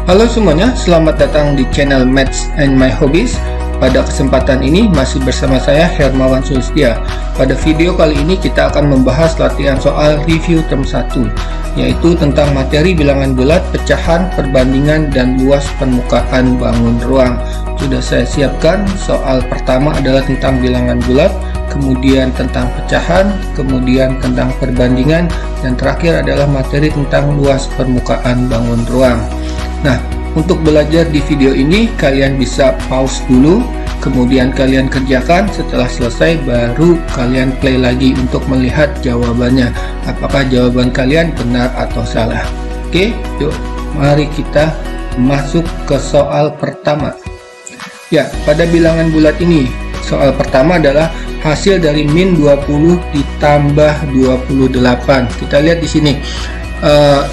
Halo semuanya, selamat datang di channel Maths and My Hobbies. Pada kesempatan ini masih bersama saya Hermawan Sulistya. Pada video kali ini kita akan membahas latihan soal review term 1, yaitu tentang materi bilangan bulat, pecahan, perbandingan, dan luas permukaan bangun ruang. Sudah saya siapkan. Soal pertama adalah tentang bilangan bulat, kemudian tentang pecahan, kemudian tentang perbandingan, dan terakhir adalah materi tentang luas permukaan bangun ruang. Nah, untuk belajar di video ini kalian bisa pause dulu, kemudian kalian kerjakan. Setelah selesai baru kalian play lagi untuk melihat jawabannya, apakah jawaban kalian benar atau salah. Oke, yuk mari kita masuk ke soal pertama. Ya, pada bilangan bulat ini soal pertama adalah hasil dari min 20 ditambah 28. Kita lihat di sini.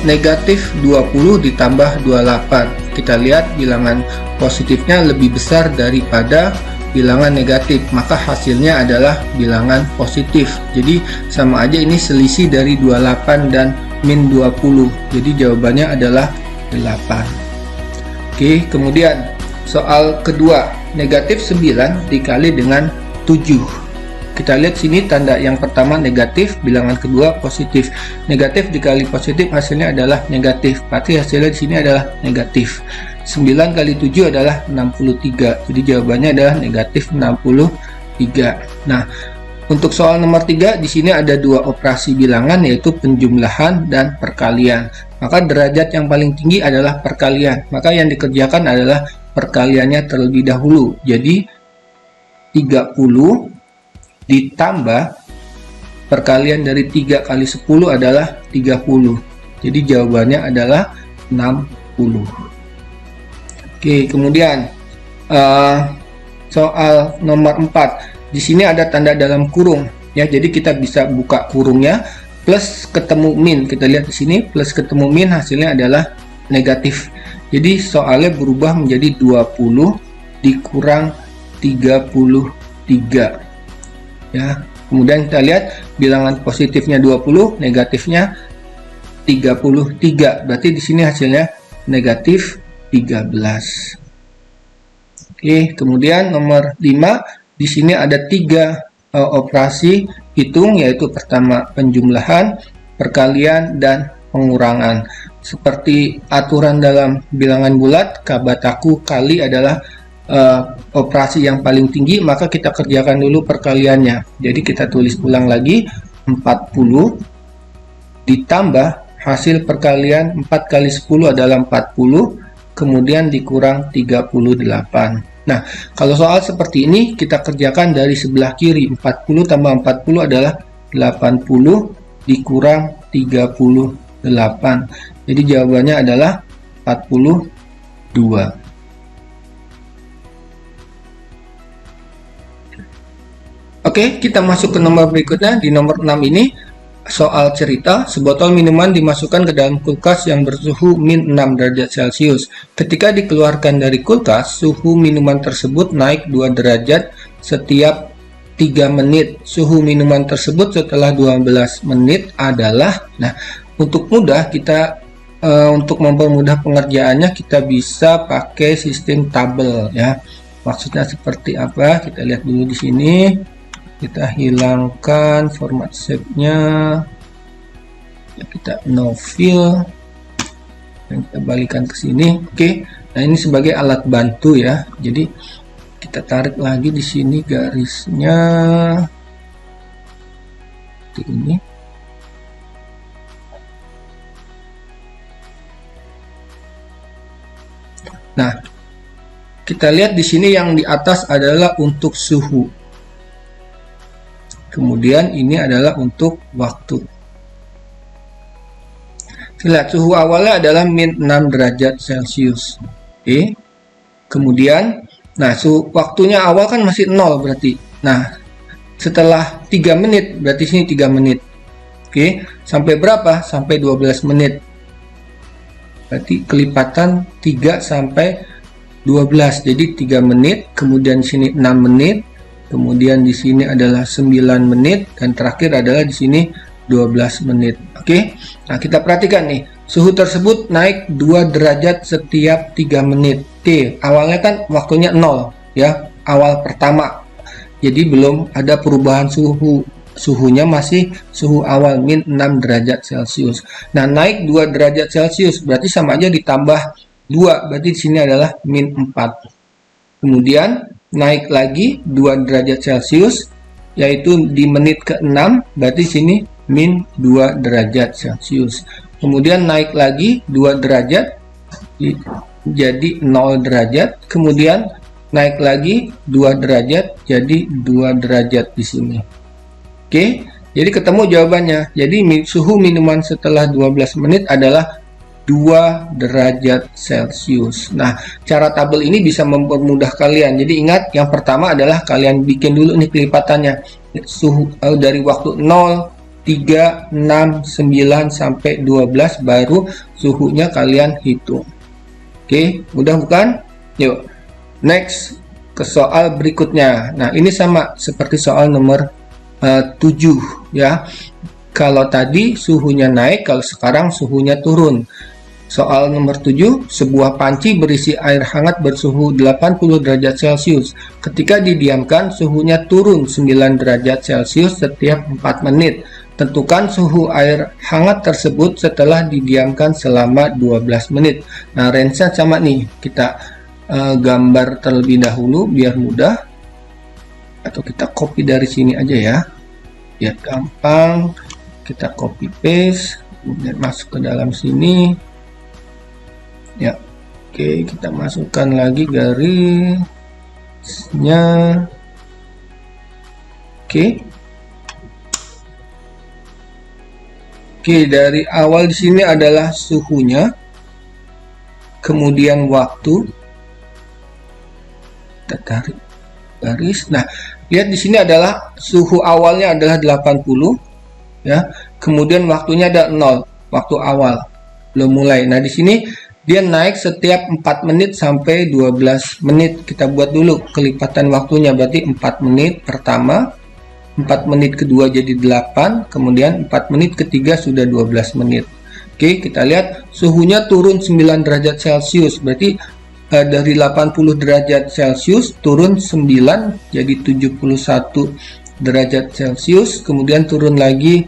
Negatif 20 ditambah 28. Kita lihat bilangan positifnya lebih besar daripada bilangan negatif, maka hasilnya adalah bilangan positif. Jadi sama aja, ini selisih dari 28 dan min 20. Jadi jawabannya adalah 8. Oke, kemudian soal kedua, negatif 9 dikali dengan 7. Kita lihat sini tanda yang pertama negatif, bilangan kedua positif. Negatif dikali positif hasilnya adalah negatif. Berarti hasilnya di sini adalah negatif. 9 kali 7 adalah 63. Jadi jawabannya adalah negatif 63. Nah, untuk soal nomor 3 di sini ada dua operasi bilangan, yaitu penjumlahan dan perkalian. Maka derajat yang paling tinggi adalah perkalian. Maka yang dikerjakan adalah perkaliannya terlebih dahulu. Jadi 30 ditambah perkalian dari 3 kali 10 adalah 30. Jadi jawabannya adalah 60. Oke, kemudian soal nomor 4. Di sini ada tanda dalam kurung ya. Jadi kita bisa buka kurungnya, plus ketemu min. Kita lihat di sini plus ketemu min hasilnya adalah negatif. Jadi soalnya berubah menjadi 20 dikurang 33. Ya, kemudian kita lihat bilangan positifnya 20, negatifnya 33. Berarti di sini hasilnya negatif 13. Oke, kemudian nomor 5, di sini ada 3 operasi hitung, yaitu pertama penjumlahan, perkalian, dan pengurangan. Seperti aturan dalam bilangan bulat, kabataku kali adalah operasi yang paling tinggi, maka kita kerjakan dulu perkaliannya. Jadi kita tulis ulang lagi, 40 ditambah hasil perkalian 4 kali 10 adalah 40, kemudian dikurang 38. Nah, kalau soal seperti ini kita kerjakan dari sebelah kiri. 40 tambah 40 adalah 80 dikurang 38. Jadi jawabannya adalah 42. Oke, kita masuk ke nomor berikutnya. Di nomor 6 ini soal cerita, sebotol minuman dimasukkan ke dalam kulkas yang bersuhu min 6 derajat Celcius. Ketika dikeluarkan dari kulkas, suhu minuman tersebut naik 2 derajat setiap 3 menit. Suhu minuman tersebut setelah 12 menit adalah, nah, untuk mudah kita untuk mempermudah pengerjaannya kita bisa pakai sistem tabel ya. Maksudnya seperti apa? Kita lihat dulu di sini. Kita hilangkan format shape-nya ya, kita no fill dan kita balikan ke sini. Oke, nah ini sebagai alat bantu ya. Jadi kita tarik lagi di sini garisnya seperti ini. Nah, kita lihat di sini yang di atas adalah untuk suhu. Kemudian ini adalah untuk waktu. Lihat, suhu awalnya adalah min 6 derajat Celcius. Oke. Kemudian, nah, suhu waktunya awal kan masih 0 berarti. Nah, setelah 3 menit, berarti sini 3 menit. Oke, sampai berapa? Sampai 12 menit. Berarti kelipatan 3 sampai 12. Jadi 3 menit, kemudian di sini 6 menit. Kemudian di sini adalah 9 menit dan terakhir adalah di sini 12 menit. Oke. Nah, kita perhatikan nih. Suhu tersebut naik 2 derajat setiap 3 menit. Oke, awalnya kan waktunya 0 ya, awal pertama. Jadi belum ada perubahan suhu. Suhunya masih suhu awal min 6 derajat Celcius. Nah, naik 2 derajat Celcius berarti sama aja ditambah 2, berarti di sini adalah min 4. Kemudian naik lagi 2 derajat Celcius, yaitu di menit ke-6, berarti sini min 2 derajat Celcius. Kemudian naik lagi 2 derajat, jadi 0 derajat. Kemudian naik lagi 2 derajat, jadi 2 derajat di sini. Oke, jadi ketemu jawabannya. Jadi suhu minuman setelah 12 menit adalah 2 derajat Celcius. Nah, cara tabel ini bisa mempermudah kalian. Jadi ingat, yang pertama adalah kalian bikin dulu nih kelipatannya. Suhu dari waktu 0, 3, 6, 9 sampai 12 baru suhunya kalian hitung. Oke, mudah bukan? Yuk, next ke soal berikutnya. Nah, ini sama seperti soal nomor 7 ya. Kalau tadi suhunya naik, kalau sekarang suhunya turun. Soal nomor 7, sebuah panci berisi air hangat bersuhu 80 derajat Celcius. Ketika didiamkan, suhunya turun 9 derajat Celcius setiap 4 menit. Tentukan suhu air hangat tersebut setelah didiamkan selama 12 menit. Nah, range-nya sama nih. Kita gambar terlebih dahulu biar mudah. Atau kita copy dari sini aja ya. Biar gampang. Kita copy paste, kemudian masuk ke dalam sini. Ya, oke, kita masukkan lagi garisnya. Oke, dari awal di sini adalah suhunya, kemudian waktu. Kita tarik garis. Nah, lihat di sini adalah suhu awalnya adalah 80, ya. Kemudian waktunya ada 0, waktu awal belum mulai. Nah, di sini dia naik setiap 4 menit sampai 12 menit. Kita buat dulu kelipatan waktunya, berarti 4 menit pertama, 4 menit kedua jadi 8, kemudian 4 menit ketiga sudah 12 menit. Oke, kita lihat suhunya turun 9 derajat Celcius, berarti dari 80 derajat Celcius turun 9 jadi 71 derajat Celcius, kemudian turun lagi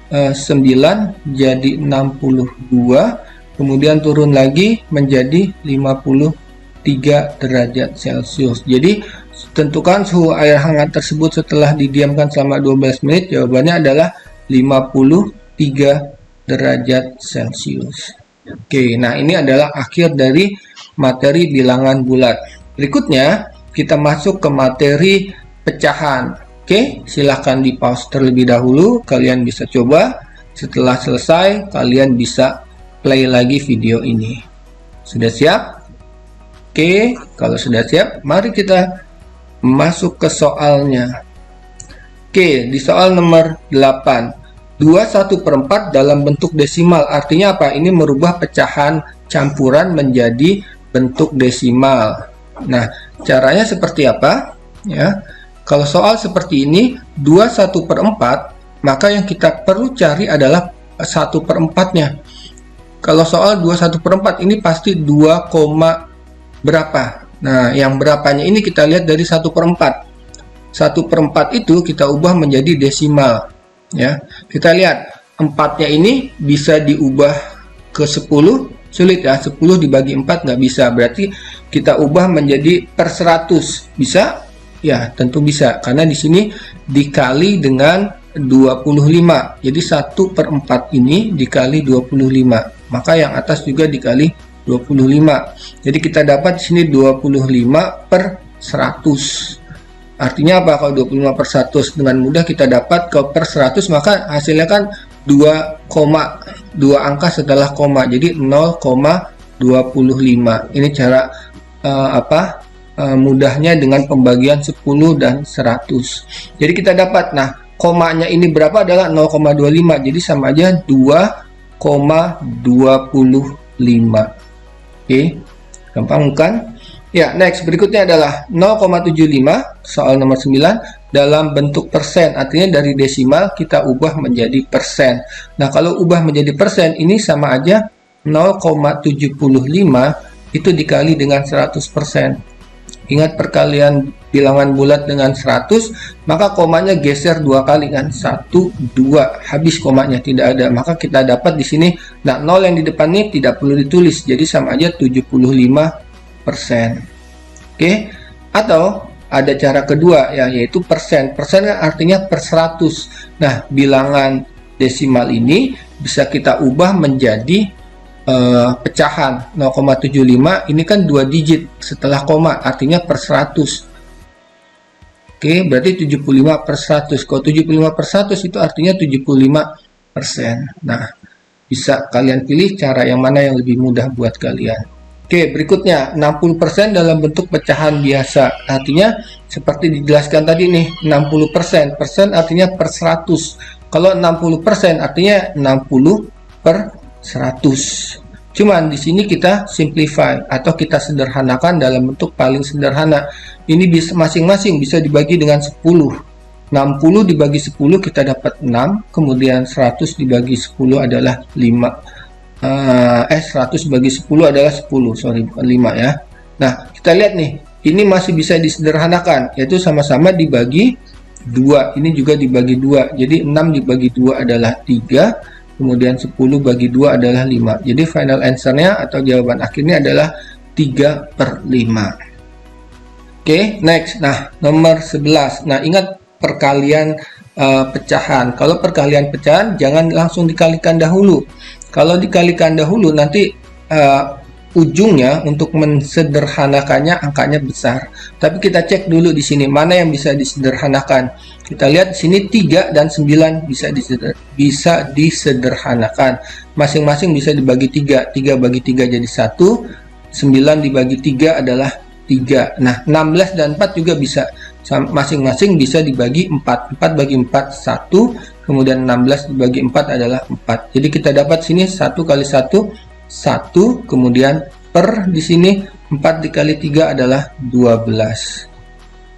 9 jadi 62, kemudian turun lagi menjadi 53 derajat Celcius. Jadi tentukan suhu air hangat tersebut setelah didiamkan selama 12 menit. Jawabannya adalah 53 derajat Celcius. Oke, nah ini adalah akhir dari materi bilangan bulat. Berikutnya kita masuk ke materi pecahan. Oke, silahkan di pause terlebih dahulu. Kalian bisa coba. Setelah selesai, kalian bisa play lagi video ini. Sudah siap? Oke, kalau sudah siap, mari kita masuk ke soalnya. Oke, di soal nomor 8. 2/1/4 dalam bentuk desimal. Artinya apa? Ini merubah pecahan campuran menjadi bentuk desimal. Nah, caranya seperti apa? Ya, kalau soal seperti ini, 2/1/4, maka yang kita perlu cari adalah 1/4-nya. Kalau soal 2/1/4 ini pasti 2, berapa. Nah, yang berapanya ini kita lihat dari 1/4. 1/4 itu kita ubah menjadi desimal. Ya, kita lihat 4-nya ini bisa diubah ke 10, sulit ya. 10 dibagi 4 nggak bisa, berarti kita ubah menjadi per 100. Bisa? Ya, tentu bisa, karena di sini dikali dengan 25. Jadi 1/4 ini dikali 25. Maka yang atas juga dikali 25. Jadi kita dapat di sini 25 per 100. Artinya apa? Kalau 25 per 100 dengan mudah kita dapat ke per 100, maka hasilnya kan 2, 2 angka setelah koma. Jadi 0,25. Ini cara mudahnya dengan pembagian 10 dan 100. Jadi kita dapat, nah, komanya ini berapa adalah 0,25. Jadi sama aja 2,25. Oke, gampang bukan? Ya, next berikutnya adalah 0,75, soal nomor 9, dalam bentuk persen. Artinya dari desimal kita ubah menjadi persen. Nah, kalau ubah menjadi persen ini sama aja 0,75 itu dikali dengan 100%. Ingat perkalian bilangan bulat dengan 100, maka komanya geser 2 kali kan, 1, 2, habis komanya tidak ada, maka kita dapat di sini, nah 0 yang di depan ini tidak perlu ditulis, jadi sama aja 75%. Oke, atau ada cara kedua ya, yaitu persen. Persen kan artinya per 100. Nah, bilangan desimal ini bisa kita ubah menjadi pecahan. 0,75 ini kan 2 digit setelah koma, artinya per 100. Oke, berarti 75 per 100. Kalau 75 per 100 itu artinya 75%. Nah, bisa kalian pilih cara yang mana yang lebih mudah buat kalian. Oke, berikutnya 60% dalam bentuk pecahan biasa. Artinya seperti dijelaskan tadi nih, 60%. Persen artinya per 100. Kalau 60% artinya 60 per 100. Cuman di sini kita simplify atau kita sederhanakan dalam bentuk paling sederhana. Ini bisa masing-masing bisa dibagi dengan 10. 60 dibagi 10 kita dapat 6, kemudian 100 dibagi 10 adalah 5. 100 bagi 10 adalah 10, sorry bukan 5 ya. Nah, kita lihat nih, ini masih bisa disederhanakan, yaitu sama-sama dibagi 2. Ini juga dibagi 2. Jadi 6 dibagi 2 adalah 3. Kemudian 10 bagi 2 adalah 5. Jadi final answer-nya atau jawaban akhirnya adalah 3/5. Oke, next. Nah, nomor 11. Nah, ingat perkalian pecahan. Kalau perkalian pecahan jangan langsung dikalikan dahulu. Kalau dikalikan dahulu nanti ujungnya untuk mensederhanakannya angkanya besar. Tapi kita cek dulu di sini mana yang bisa disederhanakan. Kita lihat di sini 3 dan 9 bisa disederhanakan. Masing-masing bisa dibagi 3. 3 bagi 3 jadi 1. 9 dibagi 3 adalah 3. Nah, 16 dan 4 juga bisa. Masing-masing bisa dibagi 4. 4 bagi 4 1. Kemudian 16 dibagi 4 adalah 4. Jadi kita dapat sini 1 kali 1 1, kemudian per di sini 4 dikali 3 adalah 12.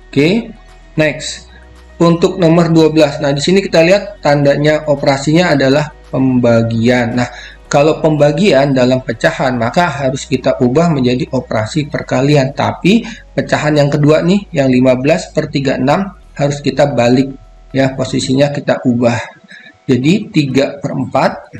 Oke, next. Untuk nomor 12. Nah, di sini kita lihat tandanya operasinya adalah pembagian. Nah, kalau pembagian dalam pecahan maka harus kita ubah menjadi operasi perkalian. Tapi pecahan yang kedua nih, yang 15/36 harus kita balik ya, posisinya kita ubah. Jadi 3/4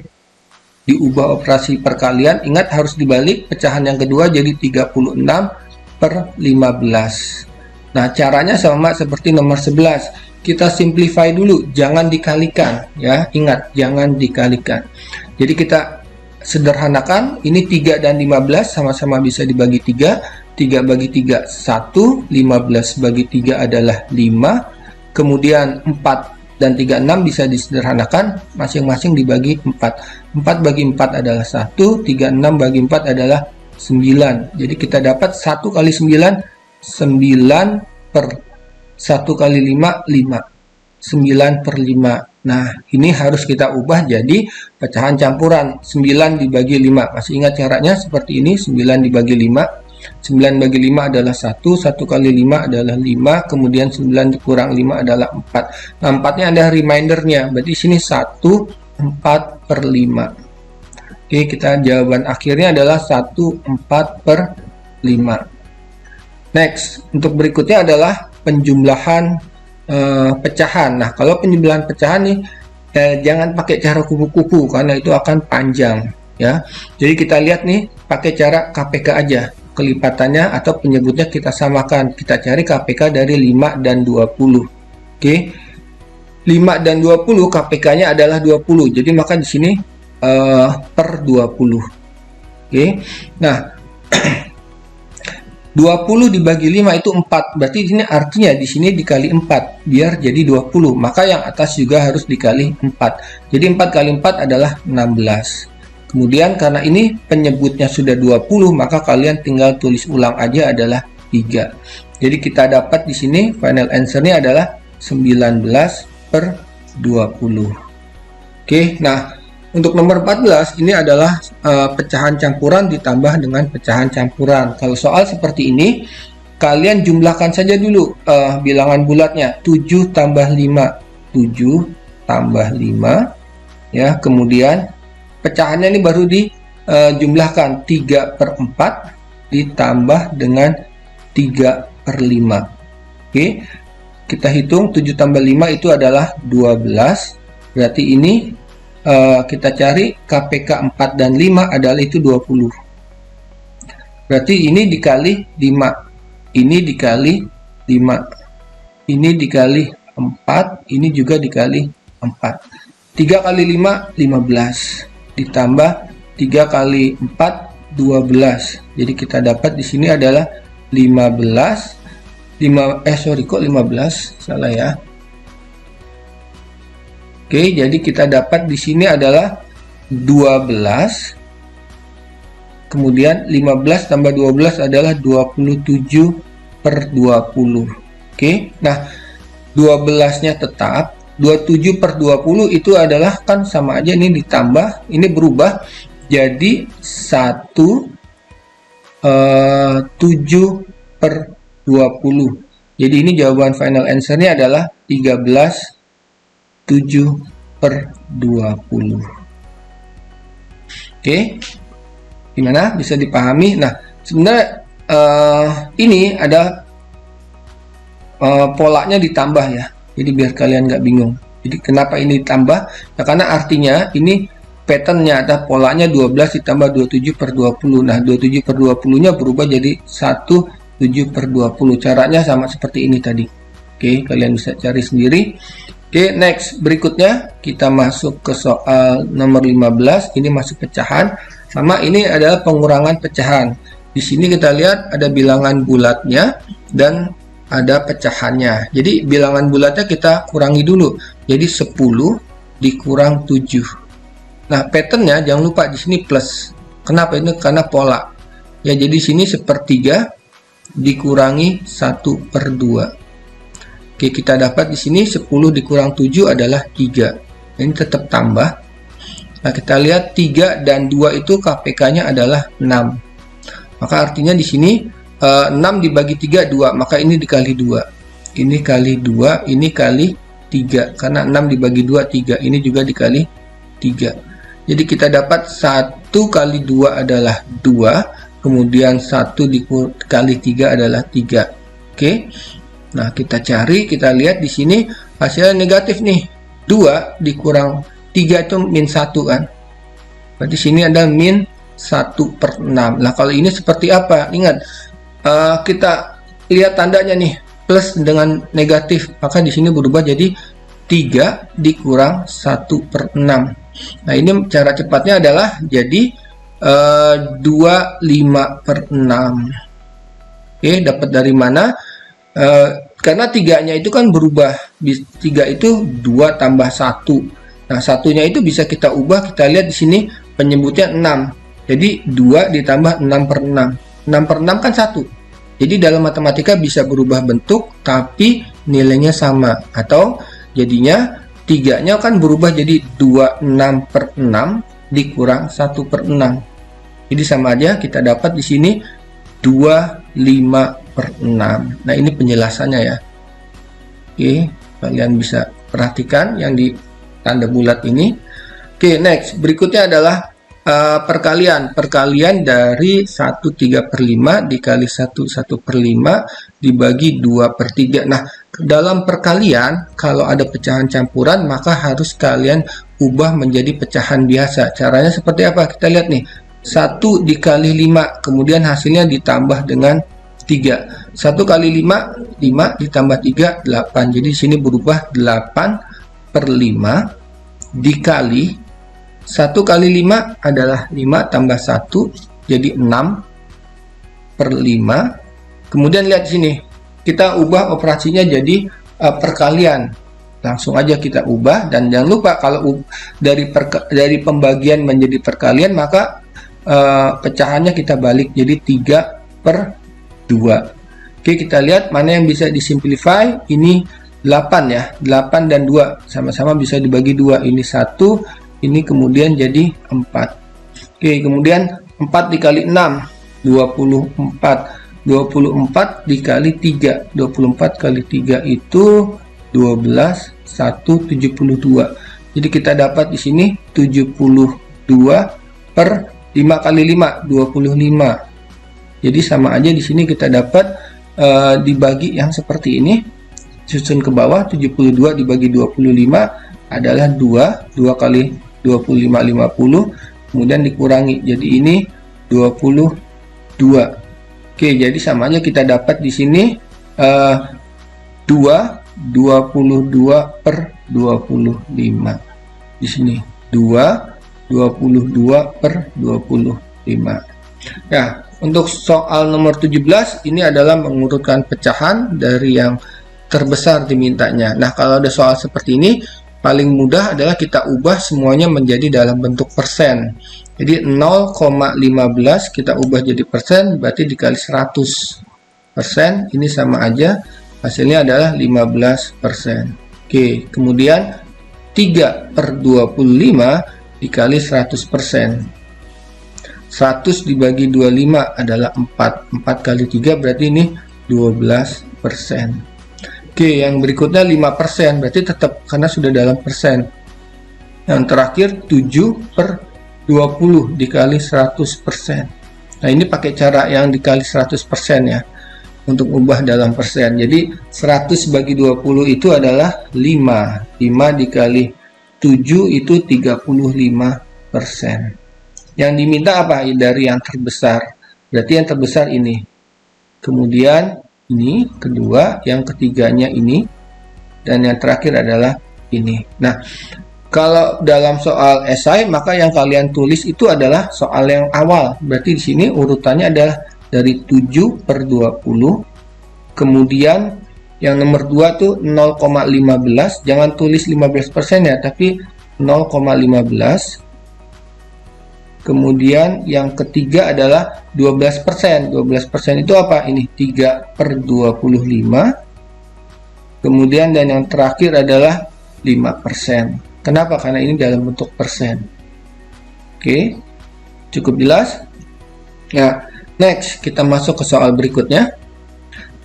diubah operasi perkalian, ingat harus dibalik pecahan yang kedua jadi 36/15. Nah, caranya sama seperti nomor 11. Kita simplify dulu, jangan dikalikan ya. Ingat, jangan dikalikan. Jadi kita sederhanakan, ini 3 dan 15 sama-sama bisa dibagi 3. 3 bagi 3 1, 15 bagi 3 adalah 5. Kemudian 4 dan 36 bisa disederhanakan, masing-masing dibagi 4. 4 bagi 4 adalah 1, 36 bagi 4 adalah 9. Jadi kita dapat 1 kali 9, 9 per 1 kali 5, 5. 9/5. Nah, ini harus kita ubah jadi pecahan campuran. 9 dibagi 5. Masih ingat caranya seperti ini, 9 dibagi 5. 9 bagi 5 adalah 1, 1 kali 5 adalah 5, kemudian 9 dikurang 5 adalah 4. Nah, 4-nya ada remindernya, berarti sini 1 4/5. Oke, kita jawaban akhirnya adalah 1 4/5. Next, untuk berikutnya adalah penjumlahan pecahan. Nah, kalau penjumlahan pecahan nih, jangan pakai cara kupu-kupu karena itu akan panjang ya. Jadi kita lihat nih, pakai cara KPK aja. Kelipatannya atau penyebutnya kita samakan. Kita cari KPK dari 5 dan 20. Oke. 5 dan 20 KPK-nya adalah 20. Jadi maka di sini per 20. Oke. Nah, 20 dibagi 5 itu 4. Berarti ini artinya di sini dikali 4 biar jadi 20. Maka yang atas juga harus dikali 4. Jadi 4 kali 4 adalah 16. Kemudian karena ini penyebutnya sudah 20, maka kalian tinggal tulis ulang aja adalah 3. Jadi kita dapat di sini final answer-nya adalah 19/20. Oke, nah untuk nomor 14 ini adalah pecahan campuran ditambah dengan pecahan campuran. Kalau soal seperti ini, kalian jumlahkan saja dulu bilangan bulatnya. 7 tambah 5, 7 tambah 5 ya, kemudian pecahannya ini baru jumlahkan 3/4 ditambah dengan 3/5. Oke, kita hitung 7 tambah 5 itu adalah 12. Berarti ini kita cari KPK 4 dan 5 adalah itu 20. Berarti ini dikali 5, ini dikali 5, ini dikali 4, ini juga dikali 4. 3 kali 5 15 ditambah 3 kali 4 12. Jadi kita dapat di sini adalah 15. Kok 15? Salah ya. Oke, jadi kita dapat di sini adalah 12. Kemudian 15 tambah 12 adalah 27/20. Oke, nah 12-nya tetap. 27/20 itu adalah kan sama aja, ini ditambah, ini berubah jadi 7/20. Jadi ini jawaban final answer-nya adalah 13/7/20. Oke, gimana? Bisa dipahami? Nah, sebenarnya ini ada polanya ditambah ya. Jadi biar kalian nggak bingung. Jadi kenapa ini ditambah? Nah, karena artinya ini patternnya ada polanya 12 ditambah 27/20. Nah, 27/20-nya berubah jadi 17/20. Caranya sama seperti ini tadi. Oke, kalian bisa cari sendiri. Oke, next. Berikutnya kita masuk ke soal nomor 15. Ini masuk pecahan. Sama ini adalah pengurangan pecahan. Di sini kita lihat ada bilangan bulatnya dan ada pecahannya. Jadi bilangan bulatnya kita kurangi dulu. Jadi 10 dikurang 7. Nah, patternnya jangan lupa di sini plus. Kenapa ini? Karena pola. Ya, jadi sini 1/3 dikurangi 1/2. Oke, kita dapat di sini 10 dikurang 7 adalah 3. Ini tetap tambah. Nah, kita lihat 3 dan 2 itu KPK-nya adalah 6. Maka artinya di sini 6 dibagi 3 2, maka ini dikali 2. Ini kali 2, ini kali 3. Karena 6 dibagi 2 3, ini juga dikali 3. Jadi kita dapat 1 kali 2 adalah 2, kemudian 1 dikali 3 adalah 3. Oke. Nah, kita cari, kita lihat di sini hasilnya negatif nih. 2 dikurang 3 itu min 1 kan. Berarti sini ada min 1/6. Nah, kalau ini seperti apa? Ingat, kita lihat tandanya nih, plus dengan negatif, maka di sini berubah jadi 3 dikurang 1/6. Nah, ini cara cepatnya adalah jadi 25/6. Oke, dapat dari mana? Karena 3-nya itu kan berubah. 3 itu 2 tambah 1. Nah, satunya itu bisa kita ubah. Kita lihat di sini penyebutnya 6. Jadi 2 ditambah 6/6. 6/6 kan 1. Jadi dalam matematika bisa berubah bentuk tapi nilainya sama. Atau jadinya 3-nya kan berubah jadi 26/6 dikurang 1/6. Jadi sama aja, kita dapat di sini 25/6. Nah, ini penjelasannya ya. Oke, kalian bisa perhatikan yang di tanda bulat ini. Oke, next. Berikutnya adalah perkalian dari 1/3/5 dikali 1/5 dibagi 2/3. Nah, dalam perkalian kalau ada pecahan campuran maka harus kalian ubah menjadi pecahan biasa. Caranya seperti apa? Kita lihat nih, 1 dikali 5, kemudian hasilnya ditambah dengan 3. 1 kali 5 5 ditambah 3 8. Jadi di sini berubah 8/5 dikali 1 kali 5 adalah 5 tambah 1 jadi 6/5. Kemudian lihat sini, kita ubah operasinya jadi perkalian. Langsung aja kita ubah, dan jangan lupa kalau dari pembagian menjadi perkalian maka pecahannya kita balik jadi 3/2. Oke, kita lihat mana yang bisa disimplify. Ini 8 ya, 8 dan 2 sama-sama bisa dibagi 2. Ini 1, ini kemudian jadi 4. Oke, kemudian 4 dikali 6 24. 24 dikali 3, 24 kali 3 itu 12, 1 72. Jadi kita dapat di sini 72/3. 5 kali 5, 25. Jadi sama aja di sini kita dapat dibagi yang seperti ini. Susun ke bawah, 72 dibagi 25 adalah 2. 2 kali 25, 50. Kemudian dikurangi. Jadi ini 22. Oke, jadi sama aja kita dapat di sini 22 per 25. Di sini 22 per 25. Ya, untuk soal nomor 17 ini adalah mengurutkan pecahan dari yang terbesar dimintanya. Nah, kalau ada soal seperti ini, paling mudah adalah kita ubah semuanya menjadi dalam bentuk persen. Jadi 0,15 kita ubah jadi persen, berarti dikali 100 persen, ini sama aja, hasilnya adalah 15%. Oke, kemudian 3 per 25 dikali 100%. 100 dibagi 25 adalah 4. 4 kali 3 berarti ini 12%. Oke, yang berikutnya 5%, berarti tetap karena sudah dalam persen. Yang terakhir 7 per 20 dikali 100%. Nah, ini pakai cara yang dikali 100% ya, untuk ubah dalam persen. Jadi 100 bagi 20 itu adalah 5. 5 dikali 7 itu 35%. Yang diminta apa? Dari yang terbesar. Berarti yang terbesar ini. Kemudian ini kedua, yang ketiganya ini, dan yang terakhir adalah ini. Nah, kalau dalam soal esai, maka yang kalian tulis itu adalah soal yang awal. Berarti di sini urutannya adalah dari 7 per 20. Kemudian yang nomor 2 tuh 0,15. Jangan tulis 15% ya, tapi 0,15. Kemudian yang ketiga adalah 12%. 12% itu apa? Ini 3 per 25. Kemudian dan yang terakhir adalah 5%. Kenapa? Karena ini dalam bentuk persen. Oke, cukup jelas? Nah, next kita masuk ke soal berikutnya.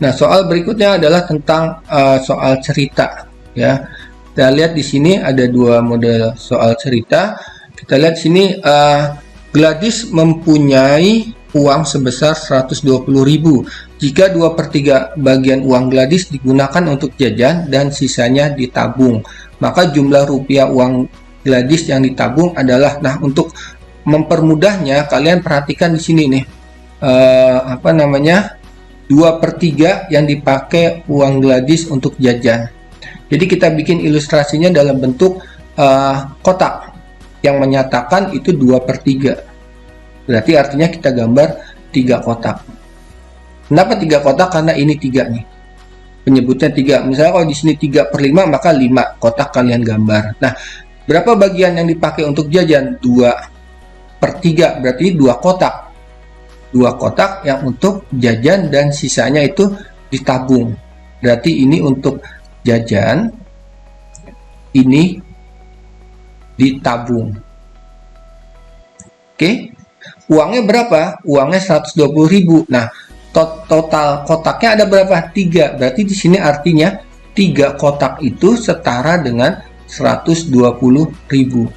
Nah, soal berikutnya adalah tentang soal cerita. Ya, kita lihat di sini ada dua model soal cerita. Kita lihat sini. Gladys mempunyai uang sebesar 120.000 jika 2/3 bagian uang Gladys digunakan untuk jajan dan sisanya ditabung. Maka jumlah rupiah uang Gladys yang ditabung adalah, nah, untuk mempermudahnya kalian perhatikan di sini nih, 2/3 yang dipakai uang Gladys untuk jajan. Jadi kita bikin ilustrasinya dalam bentuk kotak yang menyatakan itu 2/3. Berarti artinya kita gambar 3 kotak. Kenapa 3 kotak? Karena ini 3 nih. Penyebutnya 3. Misalnya kalau di sini 3/5, maka 5 kotak kalian gambar. Nah, berapa bagian yang dipakai untuk jajan? 2/3, berarti 2 kotak. 2 kotak yang untuk jajan dan sisanya itu ditabung. Berarti ini untuk jajan, ini ditabung. Oke, uangnya berapa? Uangnya 120.000. Nah, total kotaknya ada berapa? 3. Berarti di sini artinya 3 kotak itu setara dengan 120.000.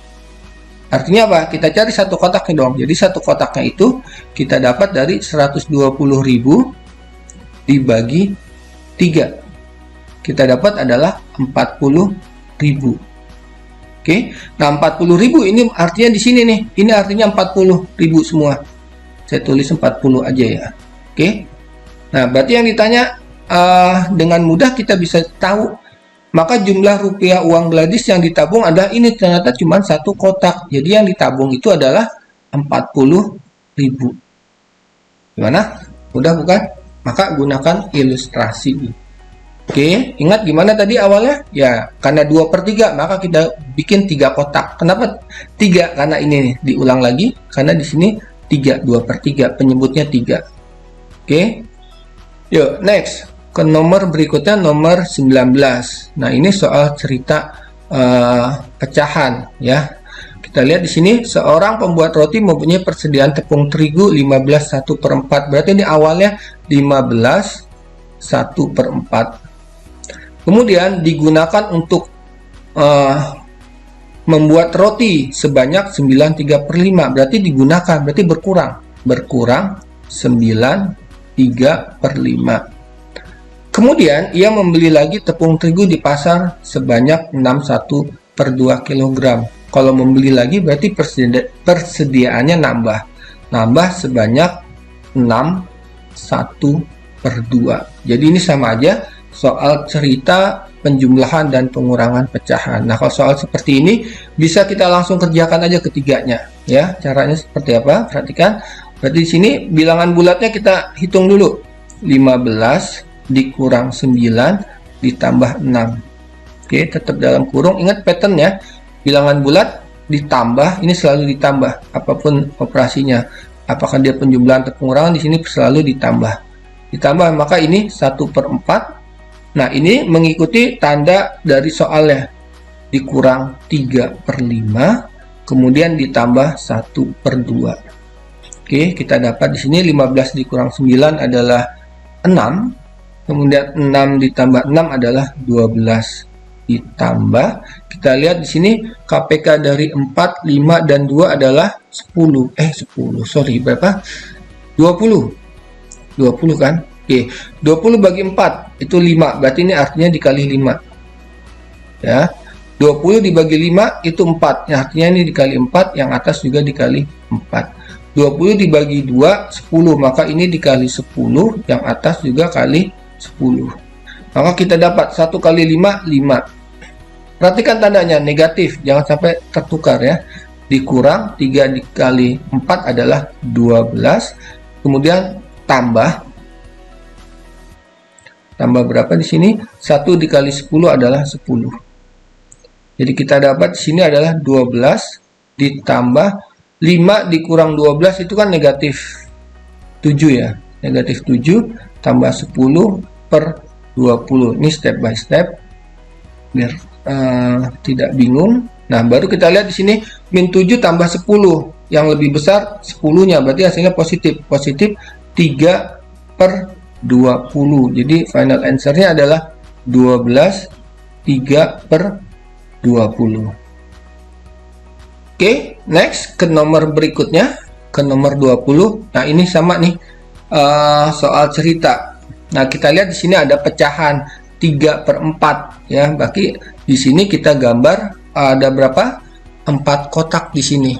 Artinya apa? Kita cari satu kotaknya dong. Jadi satu kotaknya itu kita dapat dari 120.000 dibagi 3. Kita dapat adalah 40.000. Oke, nah 40.000 ini artinya di sini nih, ini artinya 40.000 semua. Saya tulis 40 aja ya. Oke, nah berarti yang ditanya dengan mudah kita bisa tahu. Maka jumlah rupiah uang Gladys yang ditabung adalah ini, ternyata cuma satu kotak. Jadi yang ditabung itu adalah 40.000. Gimana? Mudah bukan? Maka gunakan ilustrasi. Oke, ingat gimana tadi awalnya? Ya, karena 2/3, maka kita bikin 3 kotak. Kenapa 3? Karena ini nih, diulang lagi. Karena di sini 3, 2/3, penyebutnya 3. Oke, yuk next. Ke nomor berikutnya, nomor 19. Nah, ini soal cerita pecahan ya. Kita lihat di sini, seorang pembuat roti mempunyai persediaan tepung terigu 15 1/4. Berarti ini awalnya 15 1/4. Kemudian digunakan untuk membuat roti sebanyak 93/5, berarti digunakan, berarti berkurang 93/5. Kemudian ia membeli lagi tepung terigu di pasar sebanyak 61/2 kg. Kalau membeli lagi berarti persediaannya nambah sebanyak 61/2. Jadi ini sama aja soal cerita penjumlahan dan pengurangan pecahan. Nah, kalau soal seperti ini bisa kita langsung kerjakan aja ketiganya ya. Caranya seperti apa? Perhatikan. Berarti di sini bilangan bulatnya kita hitung dulu. 15 dikurang 9 ditambah 6. Oke, tetap dalam kurung. Ingat pattern ya. Bilangan bulat ditambah, ini selalu ditambah apapun operasinya. Apakah dia penjumlahan atau pengurangan, di sini selalu ditambah. Maka ini 1/4. Nah, ini mengikuti tanda dari soalnya. Dikurang 3/5, kemudian ditambah 1/2. Oke, kita dapat di sini 15 dikurang 9 adalah 6. Kemudian 6 ditambah 6 adalah 12. Ditambah, kita lihat di sini KPK dari 4, 5, dan 2 adalah 10. Berapa? 20. 20 kan? Oke, 20 bagi 4 itu 5. Berarti ini artinya dikali 5. Ya. 20 dibagi 5 itu 4. Ya, artinya ini dikali 4, yang atas juga dikali 4. 20 dibagi 2 10, maka ini dikali 10, yang atas juga kali 10. Maka kita dapat 1 kali 5 5. Perhatikan tandanya negatif, jangan sampai tertukar ya. Dikurang 3 dikali 4 adalah 12. Kemudian tambah berapa di sini? 1 dikali 10 adalah 10. Jadi kita dapat di sini adalah 12 ditambah 5 dikurang 12 itu kan negatif 7 ya. Negatif 7 tambah 10/20. Ini step by step biar tidak bingung. Nah, baru kita lihat di sini min 7 tambah 10. Yang lebih besar 10-nya, berarti hasilnya positif. Positif 3/20. Jadi final answer-nya adalah 12 3/20. Oke, next ke nomor berikutnya, ke nomor 20. Nah, ini sama nih soal cerita. Nah, kita lihat di sini ada pecahan 3/4 ya. Berarti di sini kita gambar ada berapa? 4 kotak di sini.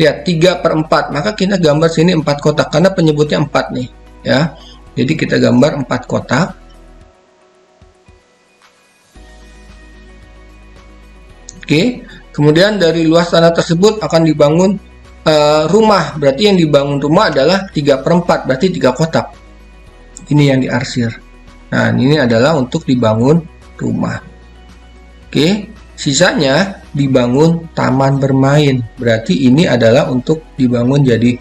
Lihat 3/4. Maka kita gambar sini 4 kotak karena penyebutnya 4 nih ya. Jadi kita gambar 4 kotak. Oke, kemudian dari luas tanah tersebut akan dibangun rumah. Berarti yang dibangun rumah adalah 3/4, berarti 3 kotak. Ini yang diarsir. Nah, ini adalah untuk dibangun rumah. Oke, sisanya dibangun taman bermain. Berarti ini adalah untuk dibangun jadi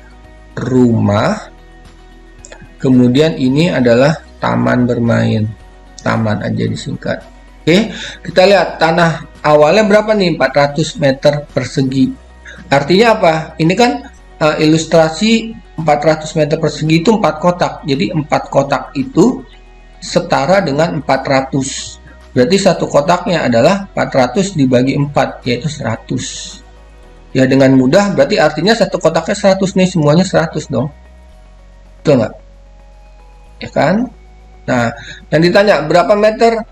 rumah. Kemudian ini adalah taman bermain. Taman aja disingkat. Oke, kita lihat tanah awalnya berapa nih? 400 meter persegi. Artinya apa? Ini kan ilustrasi 400 meter persegi itu 4 kotak. Jadi 4 kotak itu setara dengan 400. Berarti satu kotaknya adalah 400 dibagi 4, yaitu 100. Ya, dengan mudah berarti artinya satu kotaknya 100 nih, semuanya 100 dong. Betul nggak? Ya kan? Nah, yang ditanya berapa meter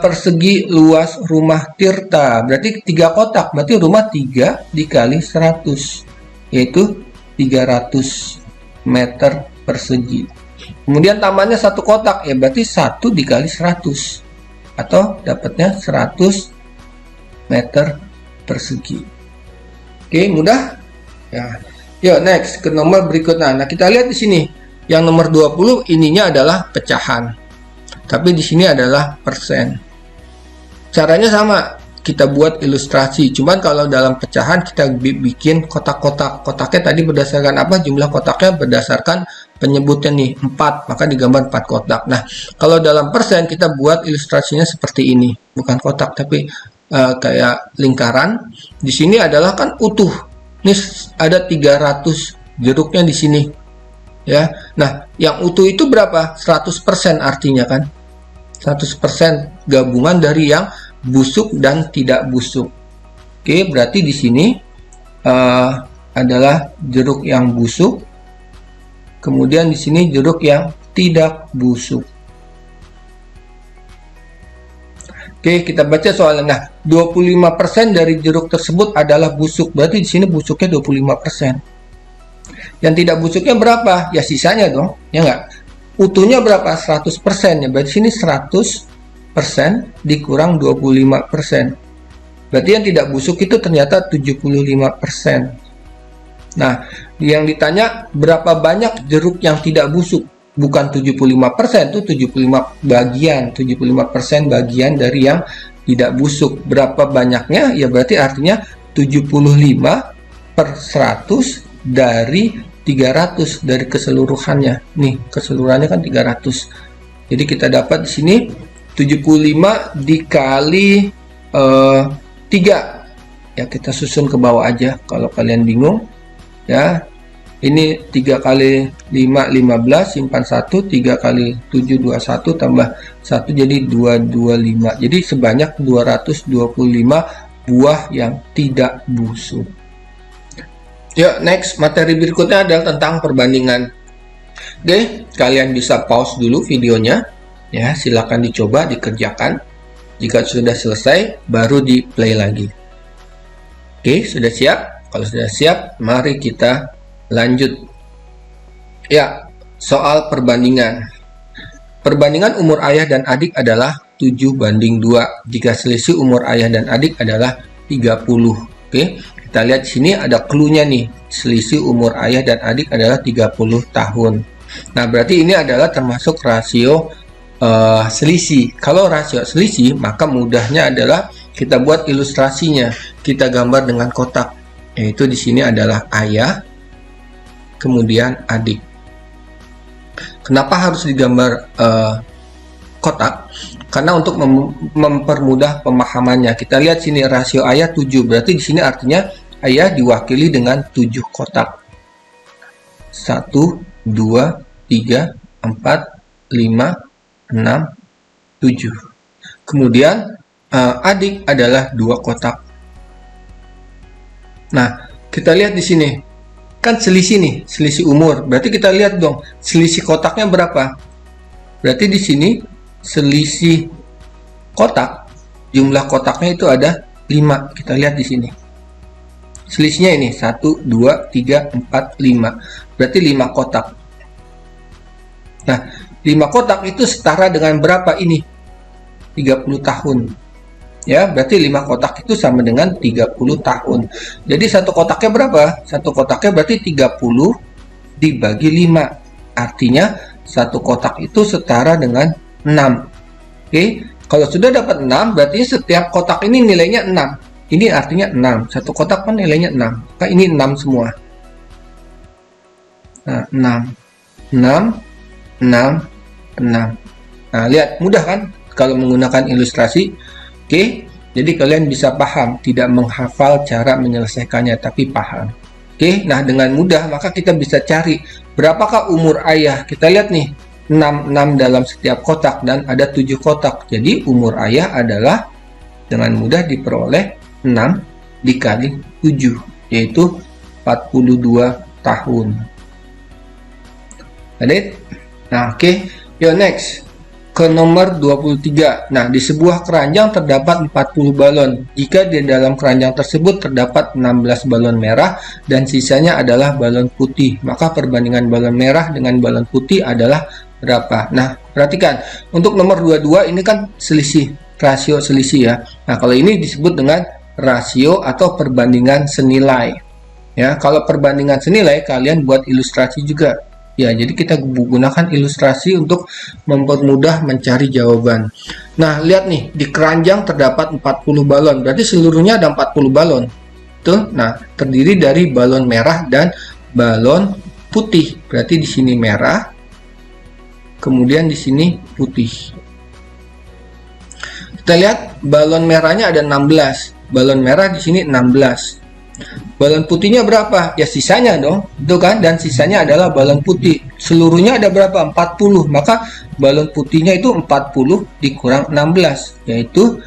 persegi luas rumah Tirta, berarti 3 kotak, berarti rumah 3 dikali 100, yaitu 300 meter persegi. Kemudian tamannya satu kotak, ya berarti 1 dikali 100, atau dapatnya 100 meter persegi. Oke, mudah ya. Yuk next ke nomor berikutnya. Nah, kita lihat di sini yang nomor 20 ininya adalah pecahan. Tapi di sini adalah persen. Caranya sama, kita buat ilustrasi. Cuman kalau dalam pecahan kita bikin kotak-kotak. Kotaknya tadi berdasarkan apa? Jumlah kotaknya berdasarkan penyebutnya nih 4, maka digambar 4 kotak. Nah, kalau dalam persen kita buat ilustrasinya seperti ini. Bukan kotak tapi kayak lingkaran. Di sini adalah kan utuh. Ini ada 300 jeruknya di sini. Ya, nah yang utuh itu berapa? 100% artinya kan 100% gabungan dari yang busuk dan tidak busuk. Oke, berarti di sini adalah jeruk yang busuk. Kemudian di sini jeruk yang tidak busuk. Oke, kita baca soalnya. Nah, 25% dari jeruk tersebut adalah busuk. Berarti di sini busuknya 25%. Yang tidak busuknya berapa? Ya sisanya dong, ya enggak? Utuhnya berapa? 100%. Ya, berarti sini 100% dikurang 25%. Berarti yang tidak busuk itu ternyata 75%. Nah, yang ditanya berapa banyak jeruk yang tidak busuk? Bukan 75%, itu 75 bagian, 75% bagian dari yang tidak busuk. Berapa banyaknya? Ya berarti artinya 75 per 100 dari 300 dari keseluruhannya. Nih, keseluruhannya kan 300. Jadi kita dapat di sini 75 dikali 3. Ya, kita susun ke bawah aja kalau kalian bingung. Ya, ini 3 kali 5 15, simpan 1, 3 kali 7 21 tambah 1 jadi 225. Jadi sebanyak 225 buah yang tidak busuk. Yuk, next materi berikutnya adalah tentang perbandingan. Oke, kalian bisa pause dulu videonya. Ya, silakan dicoba dikerjakan. Jika sudah selesai, baru di play lagi. Oke, sudah siap? Kalau sudah siap, mari kita lanjut. Ya, soal perbandingan. Perbandingan umur ayah dan adik adalah 7:2 jika selisih umur ayah dan adik adalah 30. Oke, kita lihat di sini ada clue-nya nih. Selisih umur ayah dan adik adalah 30 tahun. Nah, berarti ini adalah termasuk rasio selisih. Kalau rasio selisih, maka mudahnya adalah kita buat ilustrasinya. Kita gambar dengan kotak. Yaitu di sini adalah ayah, kemudian adik. Kenapa harus digambar kotak? Karena untuk mempermudah pemahamannya. Kita lihat sini rasio ayah 7. Berarti di sini artinya ayah diwakili dengan 7 kotak. 1, 2, 3, 4, 5, 6, 7. Kemudian adik adalah 2 kotak. Nah, kita lihat di sini. Kan selisih nih, selisih umur. Berarti kita lihat dong, selisih kotaknya berapa? Berarti di sini selisih kotak, jumlah kotaknya itu ada 5. Kita lihat di sini. Selisihnya ini 1, 2, 3, 4, 5. Berarti 5 kotak. Nah, 5 kotak itu setara dengan berapa ini? 30 tahun. Ya, berarti 5 kotak itu sama dengan 30 tahun. Jadi satu kotaknya berapa? Satu kotaknya berarti 30 dibagi 5. Artinya satu kotak itu setara dengan 6. Oke, kalau sudah dapat 6, berarti setiap kotak ini nilainya 6. Ini artinya 6. Satu kotak kan nilainya 6. Maka ini 6 semua. Nah, 6. 6, 6, 6. Nah, lihat, mudah kan kalau menggunakan ilustrasi. Oke, jadi kalian bisa paham, tidak menghafal cara menyelesaikannya, tapi paham. Oke, nah dengan mudah maka kita bisa cari berapakah umur ayah. Kita lihat nih, 6 dalam setiap kotak dan ada 7 kotak. Jadi umur ayah adalah dengan mudah diperoleh 6 dikali 7, yaitu 42 tahun. Adit? Nah, oke, yuk next. Ke nomor 23. Nah, di sebuah keranjang terdapat 40 balon. Jika di dalam keranjang tersebut terdapat 16 balon merah dan sisanya adalah balon putih, maka perbandingan balon merah dengan balon putih adalah berapa? Nah, perhatikan. Untuk nomor 22 ini kan selisih, rasio selisih ya. Nah, kalau ini disebut dengan rasio atau perbandingan senilai. Ya, kalau perbandingan senilai kalian buat ilustrasi juga. Ya, jadi kita gunakan ilustrasi untuk mempermudah mencari jawaban. Nah, lihat nih, di keranjang terdapat 40 balon. Berarti seluruhnya ada 40 balon. Tuh, nah, terdiri dari balon merah dan balon putih. Berarti di sini merah, kemudian di sini putih. Kita lihat balon merahnya ada 16. Balon merah di sini 16. Balon putihnya berapa? Ya sisanya dong, itu kan, dan sisanya adalah balon putih. Seluruhnya ada berapa? 40. Maka balon putihnya itu 40 dikurang 16, yaitu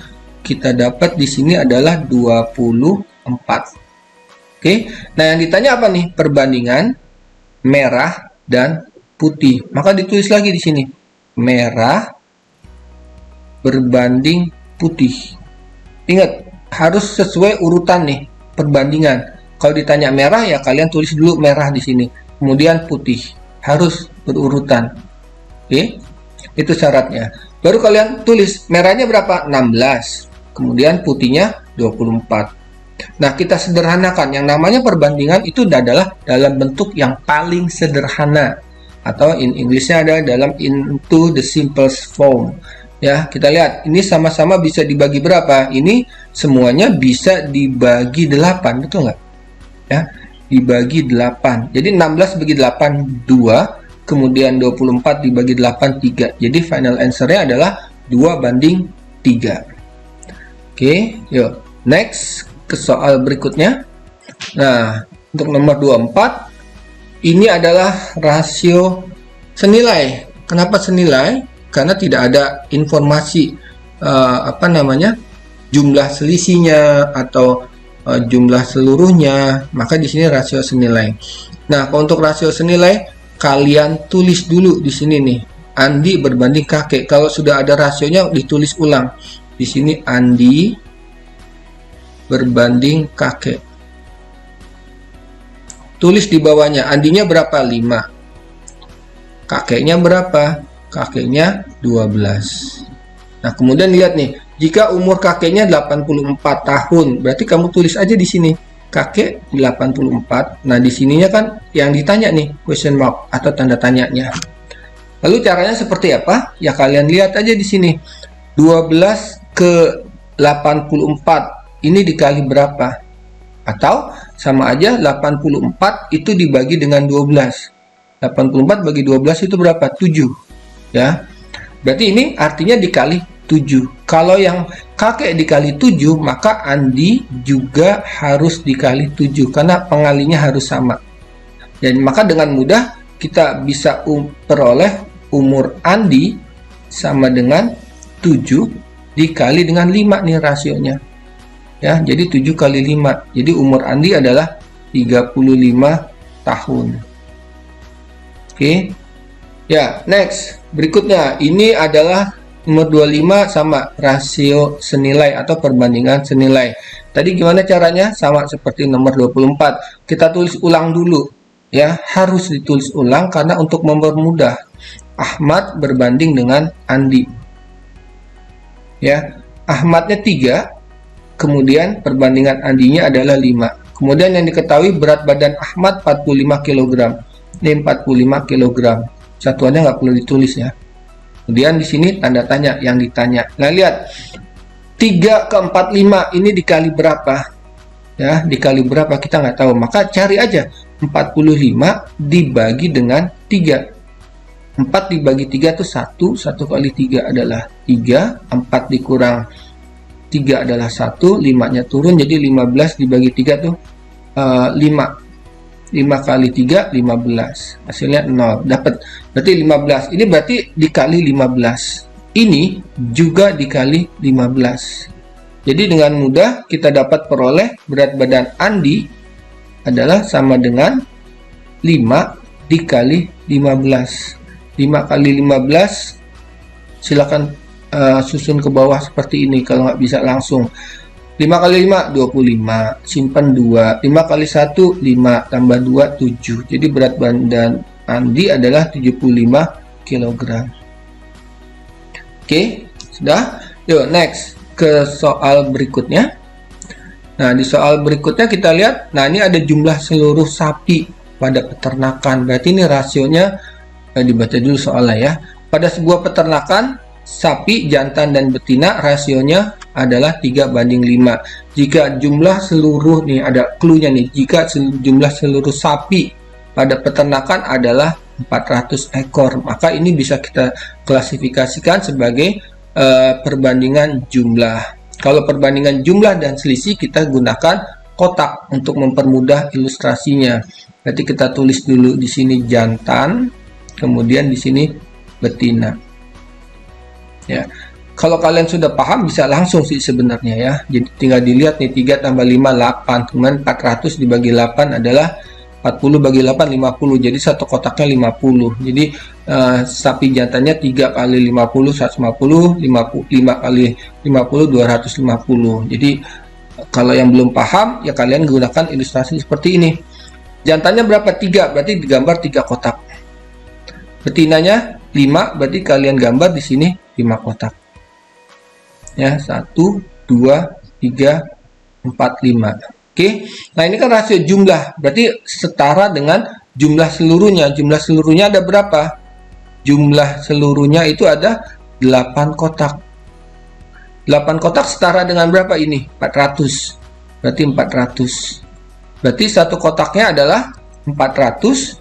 kita dapat di sini adalah 24. Oke, nah yang ditanya apa nih? Perbandingan merah dan putih. Maka ditulis lagi di sini. Merah berbanding putih. Ingat, harus sesuai urutan nih, perbandingan. Kalau ditanya merah, ya kalian tulis dulu merah di sini. Kemudian putih. Harus berurutan. Oke, itu syaratnya. Baru kalian tulis merahnya berapa? 16. Kemudian putihnya 24. Nah, kita sederhanakan. Yang namanya perbandingan itu adalah dalam bentuk yang paling sederhana. Atau in Englishnya adalah dalam into the simplest form. Ya, kita lihat. Ini sama-sama bisa dibagi berapa? Ini semuanya bisa dibagi 8. Betul nggak? Ya, dibagi 8. Jadi 16 bagi 8, 2. Kemudian 24 dibagi 8, 3. Jadi final answer-nya adalah 2:3. Oke, yuk. Next. Ke soal berikutnya. Nah, untuk nomor 24 ini adalah rasio senilai. Kenapa senilai? Karena tidak ada informasi jumlah selisihnya atau jumlah seluruhnya, maka di sini rasio senilai. Nah, kalau untuk rasio senilai kalian tulis dulu di sini nih, Andi berbanding kakek. Kalau sudah ada rasionya ditulis ulang. Di sini Andi berbanding kakek. Tulis di bawahnya, Andinya berapa? 5. Kakeknya berapa? Kakeknya 12. Nah, kemudian lihat nih, jika umur kakeknya 84 tahun, berarti kamu tulis aja di sini, kakek 84. Nah, di sininya kan yang ditanya nih, question mark atau tanda tanyanya. Lalu caranya seperti apa? Ya kalian lihat aja di sini. 12 ke 84 ini dikali berapa? Atau sama aja 84 itu dibagi dengan 12. 84 bagi 12 itu berapa? 7. Ya. Berarti ini artinya dikali 7. Kalau yang kakek dikali 7, maka Andi juga harus dikali 7 karena pengalinya harus sama. Dan maka dengan mudah kita bisa peroleh umur Andi sama dengan 7 dikali dengan 5 nih rasionya. Ya, jadi 7 kali 5. Jadi umur Andi adalah 35 tahun. Oke. Ya, next. Berikutnya, ini adalah nomor 25 sama rasio senilai atau perbandingan senilai. Tadi gimana caranya? Sama seperti nomor 24. Kita tulis ulang dulu. Ya, harus ditulis ulang karena untuk mempermudah. Ahmad berbanding dengan Andi. Ya, Ahmadnya 3. Kemudian perbandingan Andinya adalah 5. Kemudian yang diketahui berat badan Ahmad 45 kg. Ini 45 kg. Satuannya nggak perlu ditulis ya. Kemudian di sini tanda tanya yang ditanya. Nah, lihat. 3 ke 45 ini dikali berapa? Ya, dikali berapa kita nggak tahu. Maka cari aja. 45 dibagi dengan 3. 4 dibagi 3 itu 1. 1 kali 3 adalah 3. 4 dikurang 3 adalah 1, 5-nya turun, jadi 15 dibagi 3 tuh 5. 5 kali 3, 15. Hasilnya 0. Dapat. Berarti 15. Ini berarti dikali 15. Ini juga dikali 15. Jadi dengan mudah kita dapat peroleh berat badan Andi adalah sama dengan 5 dikali 15. 5 kali 15, silakan susun ke bawah seperti ini kalau nggak bisa langsung. 5 kali 5 25, simpan 2. 5 kali 1 5 tambah 2 7. Jadi berat badan Andi adalah 75 kg. Oke, sudah. Yuk next ke soal berikutnya. Nah, di soal berikutnya kita lihat, nah ini ada jumlah seluruh sapi pada peternakan. Berarti ini rasionya dibaca dulu soalnya ya. Pada sebuah peternakan sapi jantan dan betina rasionya adalah 3:5. Jika jumlah seluruh nih ada clue-nya nih, jika jumlah seluruh sapi pada peternakan adalah 400 ekor, maka ini bisa kita klasifikasikan sebagai perbandingan jumlah. Kalau perbandingan jumlah dan selisih kita gunakan kotak untuk mempermudah ilustrasinya. Berarti kita tulis dulu di sini jantan, kemudian di sini betina. Ya. Kalau kalian sudah paham bisa langsung sih sebenarnya ya. Jadi tinggal dilihat nih 3 tambah 5 8. Kemudian 400 dibagi 8 adalah 40 bagi 8 50. Jadi satu kotaknya 50. Jadi sapi jantannya 3 kali 50 150, 5 kali 50 250. Jadi kalau yang belum paham ya kalian gunakan ilustrasi seperti ini. Jantannya berapa? 3, berarti digambar 3 kotak. Betinanya 5, berarti kalian gambar di sini 5 kotak. Ya, 1 2 3 4 5. Oke. Nah, ini kan rasio jumlah, berarti setara dengan jumlah seluruhnya. Jumlah seluruhnya ada berapa? Jumlah seluruhnya itu ada 8 kotak. 8 kotak setara dengan berapa ini? 400. Berarti 400. Berarti satu kotaknya adalah 400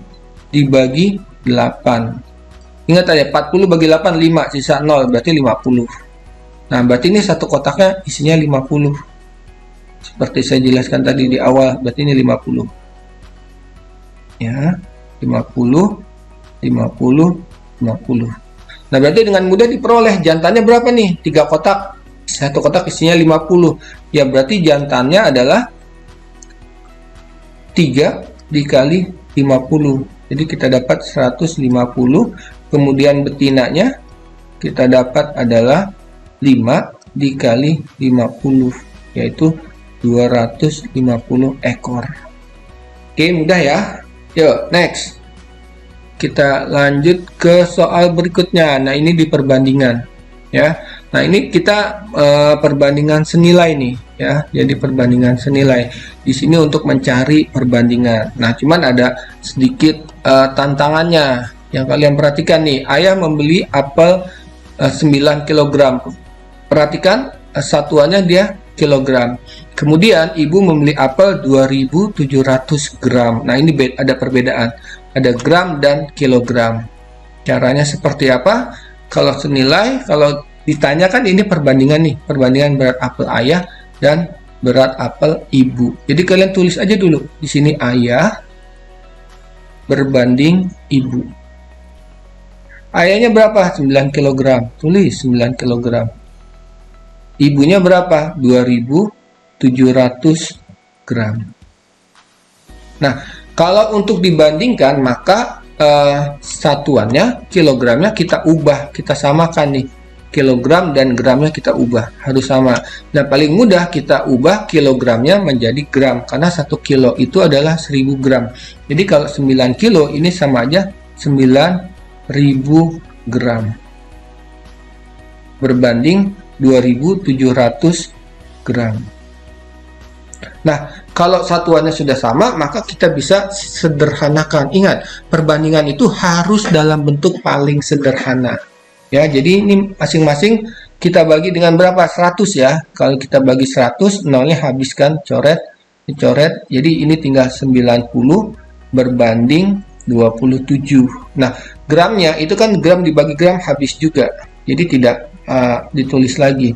dibagi 8. Ingat aja, 40 bagi 8 5, sisa 0, berarti 50. Nah, berarti ini satu kotaknya isinya 50. Seperti saya jelaskan tadi di awal, berarti ini 50. Ya, 50, 50, 50. Nah, berarti dengan mudah diperoleh jantannya berapa nih? 3 kotak. Satu kotak isinya 50. Ya, berarti jantannya adalah 3 dikali 50. Jadi kita dapat 150. Kemudian betinanya kita dapat adalah 5 dikali 50, yaitu 250 ekor. Oke, mudah ya. Yuk, next. Kita lanjut ke soal berikutnya. Nah, ini di perbandingan. Ya. Nah, ini kita perbandingan senilai nih. Ya, jadi perbandingan senilai. Di sini untuk mencari perbandingan. Nah, cuman ada sedikit tantangannya. Yang kalian perhatikan nih, ayah membeli apel 9 kg. Perhatikan satuannya dia kilogram. Kemudian ibu membeli apel 2700 gram. Nah, ini ada perbedaan. Ada gram dan kilogram. Caranya seperti apa? Kalau senilai, kalau ditanyakan ini perbandingan nih. Perbandingan berat apel ayah dan berat apel ibu. Jadi kalian tulis aja dulu. Di sini ayah berbanding ibu. Ayahnya berapa? 9 kg. Tulis 9 kg. Ibunya berapa? 2700 gram. Nah, kalau untuk dibandingkan maka satuannya, kilogramnya kita ubah, kita samakan nih. Kilogram dan gramnya kita ubah, harus sama. Nah, paling mudah kita ubah kilogramnya menjadi gram, karena 1 kilo itu adalah 1000 gram. Jadi kalau 9 kilo ini sama aja 9000 gram. Berbanding 2700 gram. Nah, kalau satuannya sudah sama, maka kita bisa sederhanakan. Ingat, perbandingan itu harus dalam bentuk paling sederhana. Ya, jadi ini masing-masing kita bagi dengan berapa? 100 ya. Kalau kita bagi 100, nolnya habiskan, coret, dicoret. Jadi ini tinggal 90 berbanding 27. Nah, gramnya itu kan gram dibagi gram habis juga. Jadi tidak ditulis lagi.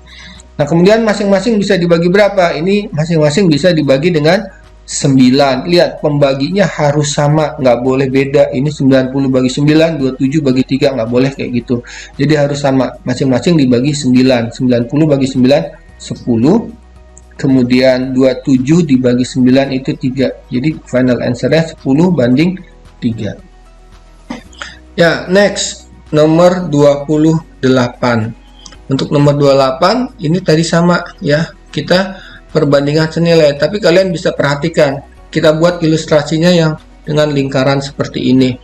Nah, kemudian masing-masing bisa dibagi berapa? Ini masing-masing bisa dibagi dengan 9. Lihat, pembaginya harus sama, nggak boleh beda. Ini 90 bagi 9, 27 bagi 3, nggak boleh kayak gitu. Jadi harus sama, masing-masing dibagi 9. 90 bagi 9, 10. Kemudian 27 dibagi 9 itu 3. Jadi final answer-nya 10 banding 3. Ya, next. Nomor 28. Untuk nomor 28 ini tadi sama ya, kita perbandingan senilai, tapi kalian bisa perhatikan kita buat ilustrasinya yang dengan lingkaran seperti ini.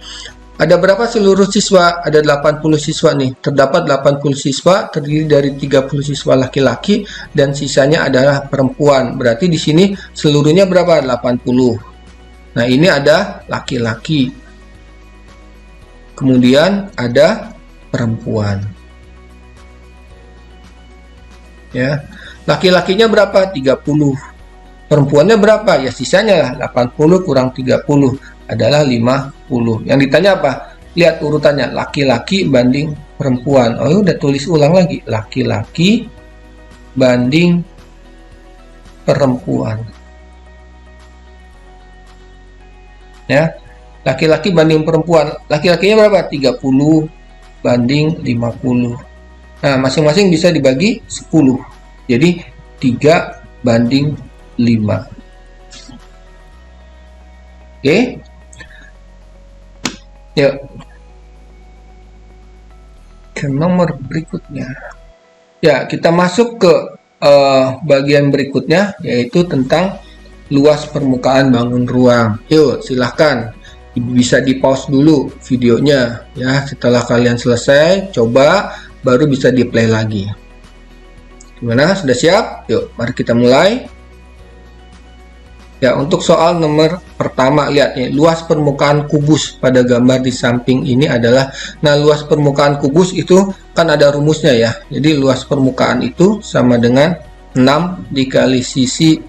Ada berapa seluruh siswa? Ada 80 siswa nih. Terdapat 80 siswa terdiri dari 30 siswa laki-laki dan sisanya adalah perempuan. Berarti di sini seluruhnya berapa? 80. Nah, ini ada laki-laki. Kemudian ada perempuan. Ya, laki-lakinya berapa? 30. Perempuannya berapa? Ya sisanya lah 80 kurang 30 adalah 50. Yang ditanya apa? Lihat urutannya, laki-laki banding perempuan. Oh, udah tulis ulang lagi, laki-laki banding perempuan. Ya, laki-laki banding perempuan. Laki-lakinya berapa? 30 banding 50. Nah, masing-masing bisa dibagi 10. Jadi 3:5. Oke. Yuk. Ke nomor berikutnya. Ya, kita masuk ke bagian berikutnya, yaitu tentang luas permukaan bangun ruang. Yuk, silahkan bisa di pause dulu videonya ya. Setelah kalian selesai coba, baru bisa di play lagi. Gimana, sudah siap? Yuk, mari kita mulai. Ya, untuk soal nomor pertama, lihat nih, luas permukaan kubus pada gambar di samping ini adalah, nah luas permukaan kubus itu kan ada rumusnya ya. Jadi luas permukaan itu sama dengan 6 dikali sisi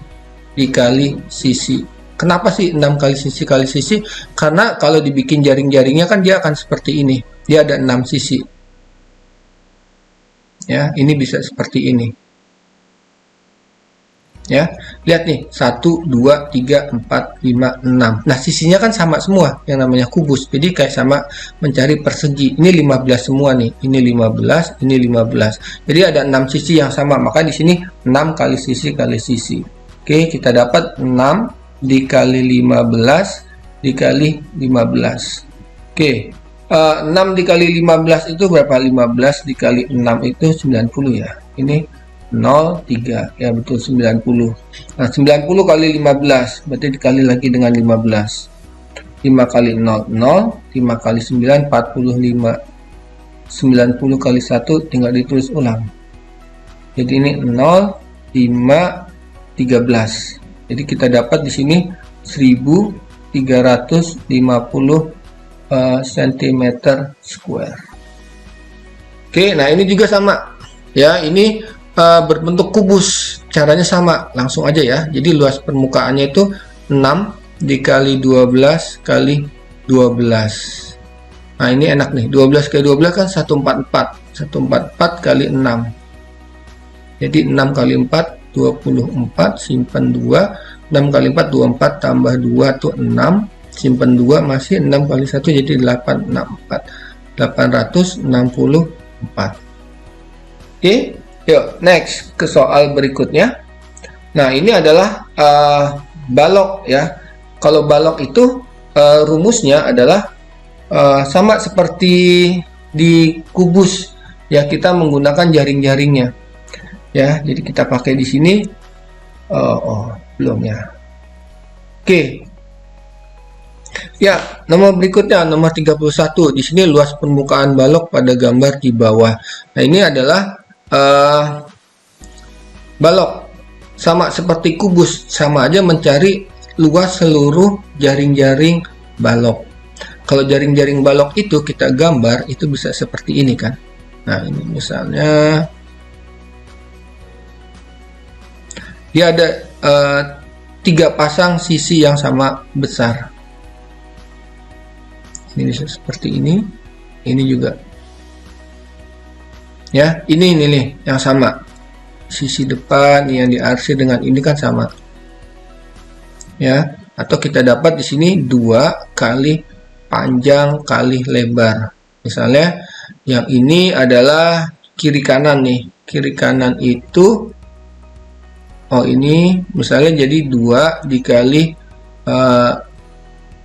dikali sisi. Kenapa sih 6 kali sisi kali sisi? Karena kalau dibikin jaring-jaringnya kan dia akan seperti ini. Dia ada 6 sisi. Ya, ini bisa seperti ini. Ya, lihat nih, 1, 2, 3, 4, 5, 6. Nah, sisinya kan sama semua, yang namanya kubus. Jadi kayak sama mencari persegi. Ini 15 semua nih. Ini 15, ini 15. Jadi ada 6 sisi yang sama. Maka di sini 6 kali sisi kali sisi. Oke, kita dapat 6 dikali 15 dikali 15. Oke, 6 dikali 15 itu berapa? 15 dikali 6 itu 90 ya. Ini 0,3 ya, betul, 90. Nah, 90 kali 15 berarti dikali lagi dengan 15. 5 kali 0 0, 5 kali 9 45. 90 kali 1 tinggal ditulis ulang. Jadi ini 0, 5, 13. Jadi kita dapat di sini 1350 cm square. Oke, nah ini juga sama. Ya, ini berbentuk kubus, caranya sama, langsung aja ya. Jadi luas permukaannya itu 6 dikali 12 kali 12. Nah, ini enak nih, 12 kali 12 kan 144. 144 kali 6. Jadi 6 kali 4 24, simpan 2. 6 kali 4 24 tambah 2 tuh 6, simpan 2, masih 6 kali 1 jadi 864. 864. Oke. Yuk, next ke soal berikutnya. Nah, ini adalah balok ya. Kalau balok itu rumusnya adalah sama seperti di kubus ya, kita menggunakan jaring-jaringnya. Ya, jadi kita pakai di sini. Belum ya. Oke. Ya, nomor berikutnya, nomor 31. Di sini luas permukaan balok pada gambar di bawah. Nah, ini adalah balok, sama seperti kubus, sama aja mencari luas seluruh jaring-jaring balok. Kalau jaring-jaring balok itu kita gambar, itu bisa seperti ini kan. Nah, ini misalnya dia ada 3 pasang sisi yang sama besar. Ini bisa seperti ini juga. Ya, ini nih yang sama, sisi depan yang diarsir dengan ini kan sama ya. Atau kita dapat di sini 2 kali panjang kali lebar. Misalnya yang ini adalah kiri kanan nih, kiri kanan itu ini misalnya jadi 2 dikali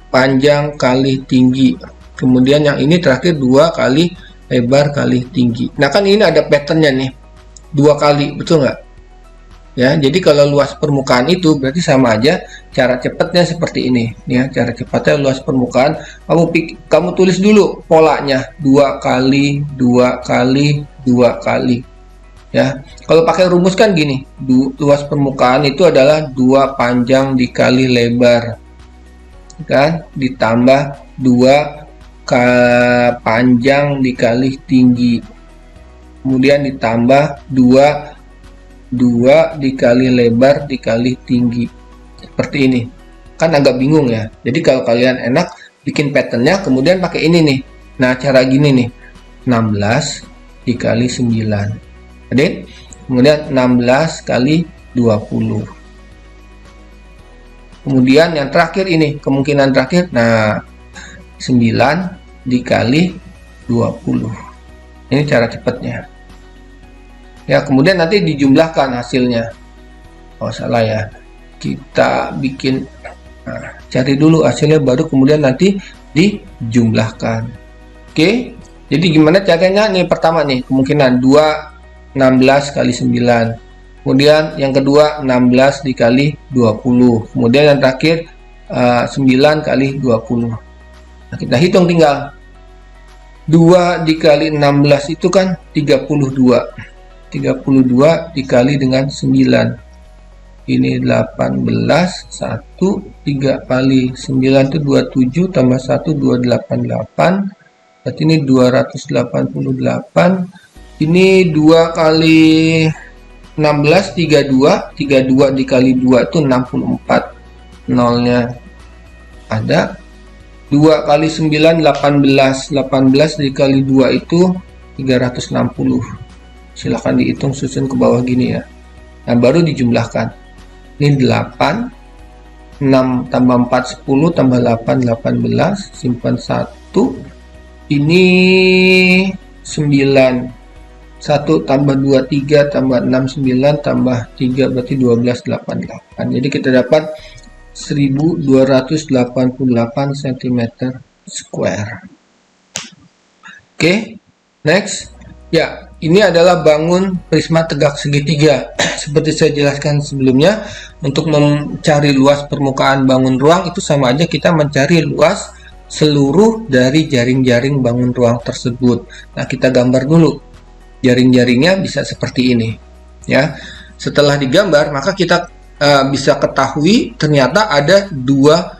panjang kali tinggi. Kemudian yang ini terakhir 2 kali lebar kali tinggi. Nah, kan ini ada patternnya nih, 2 kali, betul nggak? Ya, jadi kalau luas permukaan itu berarti sama aja. Cara cepatnya seperti ini, ya. Cara cepatnya luas permukaan, kamu tulis dulu polanya, 2 kali 2 kali 2 kali. Ya, kalau pakai rumus kan gini, luas permukaan itu adalah 2 panjang dikali lebar, kan? Ditambah 2 panjang dikali tinggi, kemudian ditambah 2 dikali lebar dikali tinggi. Seperti ini kan, agak bingung ya. Jadi kalau kalian enak bikin patternnya, kemudian pakai ini nih. Nah, cara gini nih, 16 dikali 9, adik, kemudian 16 kali 20. Kemudian yang terakhir ini, kemungkinan terakhir, nah 9 dikali 20. Ini cara cepatnya. Ya, kemudian nanti dijumlahkan hasilnya. Oh, salah ya. Kita bikin, cari dulu hasilnya, baru kemudian nanti dijumlahkan. Oke, jadi gimana caranya nih? Pertama nih, kemungkinan 2 16 kali 9. Kemudian yang kedua 16 dikali 20. Kemudian yang terakhir 9 kali 20. Nah, kita hitung tinggal. 2 dikali 16 itu kan 32. 32 dikali dengan 9. Ini 18, 1, 3 kali 9 itu 27, tambah 1, 288. Berarti ini 288. Ini 2 kali 16, 32. 32 dikali 2 itu 64. Nolnya ada. 2 kali 9, 18. 18 dikali 2 itu 360. Silahkan dihitung, susun ke bawah gini ya. Nah, baru dijumlahkan. Ini 8. 6 tambah 4, 10. Tambah 8, 18. Simpan 1. Ini 9. 1 tambah 2, 3. Tambah 6, 9. Tambah 3, berarti 12, 88. Jadi kita dapat 1288 cm square. Oke, next. Ya, ini adalah bangun prisma tegak segitiga. Seperti saya jelaskan sebelumnya, untuk mencari luas permukaan bangun ruang itu sama aja kita mencari luas seluruh dari jaring-jaring bangun ruang tersebut. Nah, kita gambar dulu. Jaring-jaringnya bisa seperti ini. Ya, setelah digambar, maka kita bisa ketahui ternyata ada dua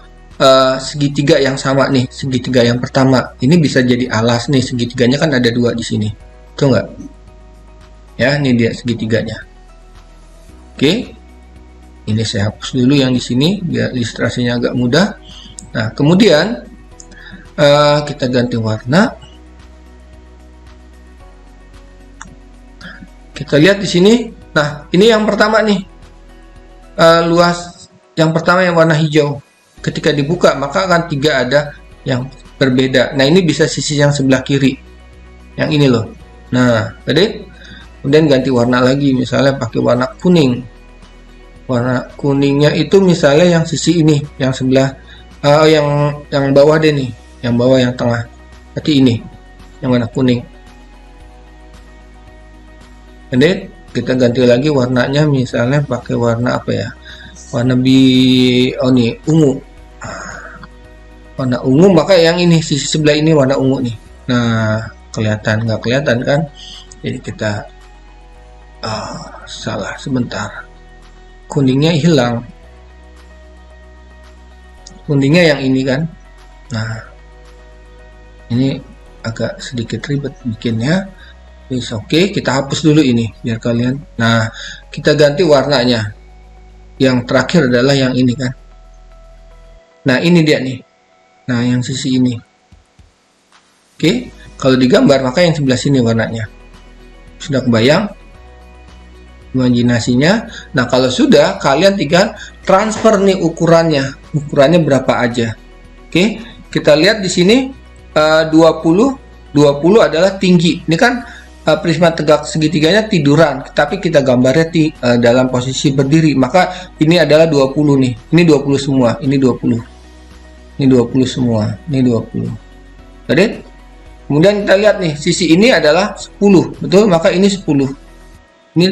segitiga yang sama nih. Segitiga yang pertama ini bisa jadi alas nih, segitiganya kan ada dua di sini, tuh nggak? Ya, ini dia segitiganya. Oke, ini saya hapus dulu yang di sini biar ilustrasinya agak mudah. Nah, kemudian kita ganti warna. Kita lihat di sini. Nah, ini yang pertama nih. Luas yang pertama yang warna hijau, ketika dibuka maka akan 3 ada yang berbeda. Nah, ini bisa sisi yang sebelah kiri, yang ini loh. Nah, tadi kemudian ganti warna lagi, misalnya pakai warna kuning. Warna kuningnya itu misalnya yang sisi ini, yang sebelah yang bawah deh nih, yang bawah yang tengah. Berarti ini yang warna kuning. Kemudian kita ganti lagi warnanya, misalnya pakai warna apa ya, warna ungu. Warna ungu, maka yang ini sisi sebelah ini warna ungu nih. Nah, kelihatan nggak kelihatan kan? Jadi kita salah sebentar, kuningnya hilang, kuningnya yang ini kan. Nah, ini agak sedikit ribet bikinnya. Oke, kita hapus dulu ini biar kalian. Nah, kita ganti warnanya. Yang terakhir adalah yang ini kan. Nah, ini dia nih. Nah, yang sisi ini. Oke, kalau digambar maka yang sebelah sini warnanya. Sudah kebayang imajinasinya? Nah, kalau sudah, kalian tinggal transfer nih ukurannya. Ukurannya berapa aja. Oke, kita lihat di sini 20 adalah tinggi. Ini kan prisma tegak segitiganya tiduran, tapi kita gambarnya dalam posisi berdiri, maka ini adalah 20 nih. Ini 20 semua, ini 20. Ini 20 semua, ini 20. Jadi, kemudian kita lihat nih, sisi ini adalah 10, betul? Maka ini 10. Ini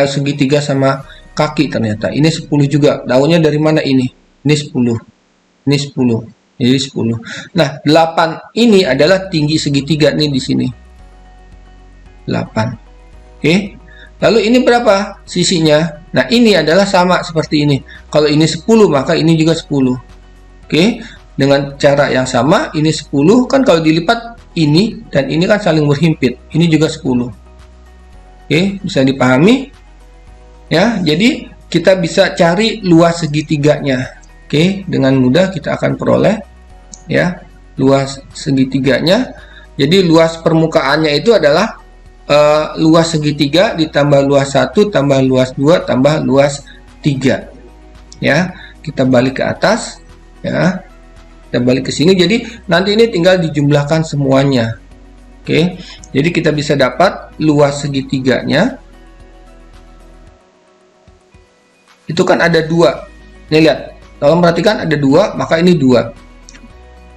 segitiga sama kaki ternyata. Ini 10 juga. Daunnya dari mana ini? Ini 10. Ini 10. Jadi 10. Nah, 8 ini adalah tinggi segitiga nih di sini. 8. Oke. Lalu ini berapa sisinya? Nah, ini adalah sama seperti ini. Kalau ini 10, maka ini juga 10. Oke. Dengan cara yang sama, ini 10 kan kalau dilipat ini dan ini kan saling berhimpit. Ini juga 10. Oke, bisa dipahami? Ya, jadi kita bisa cari luas segitiganya. Oke, dengan mudah kita akan peroleh ya luas segitiganya. Jadi luas permukaannya itu adalah luas segitiga ditambah luas 1 tambah luas 2 tambah luas 3. Ya, kita balik ke atas ya. Kita balik ke sini, jadi nanti ini tinggal dijumlahkan semuanya. Oke. Jadi kita bisa dapat luas segitiganya itu kan ada 2. Nih lihat, tolong perhatikan ada 2, maka ini 2.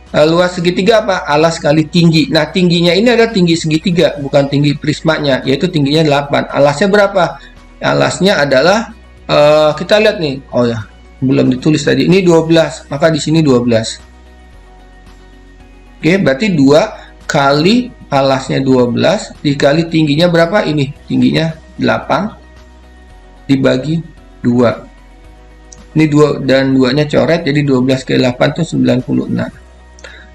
Luas segitiga apa? Alas kali tinggi. Nah, tingginya ini adalah tinggi segitiga, bukan tinggi prismanya, yaitu tingginya 8. Alasnya berapa? Alasnya adalah kita lihat nih. Oh ya, belum ditulis tadi. Ini 12, maka di sini 12. Oke, berarti 2 kali alasnya 12 dikali tingginya berapa? Ini tingginya 8 dibagi 2. Ini 2 dan 2-nya coret, jadi 12 kali 8 itu 96.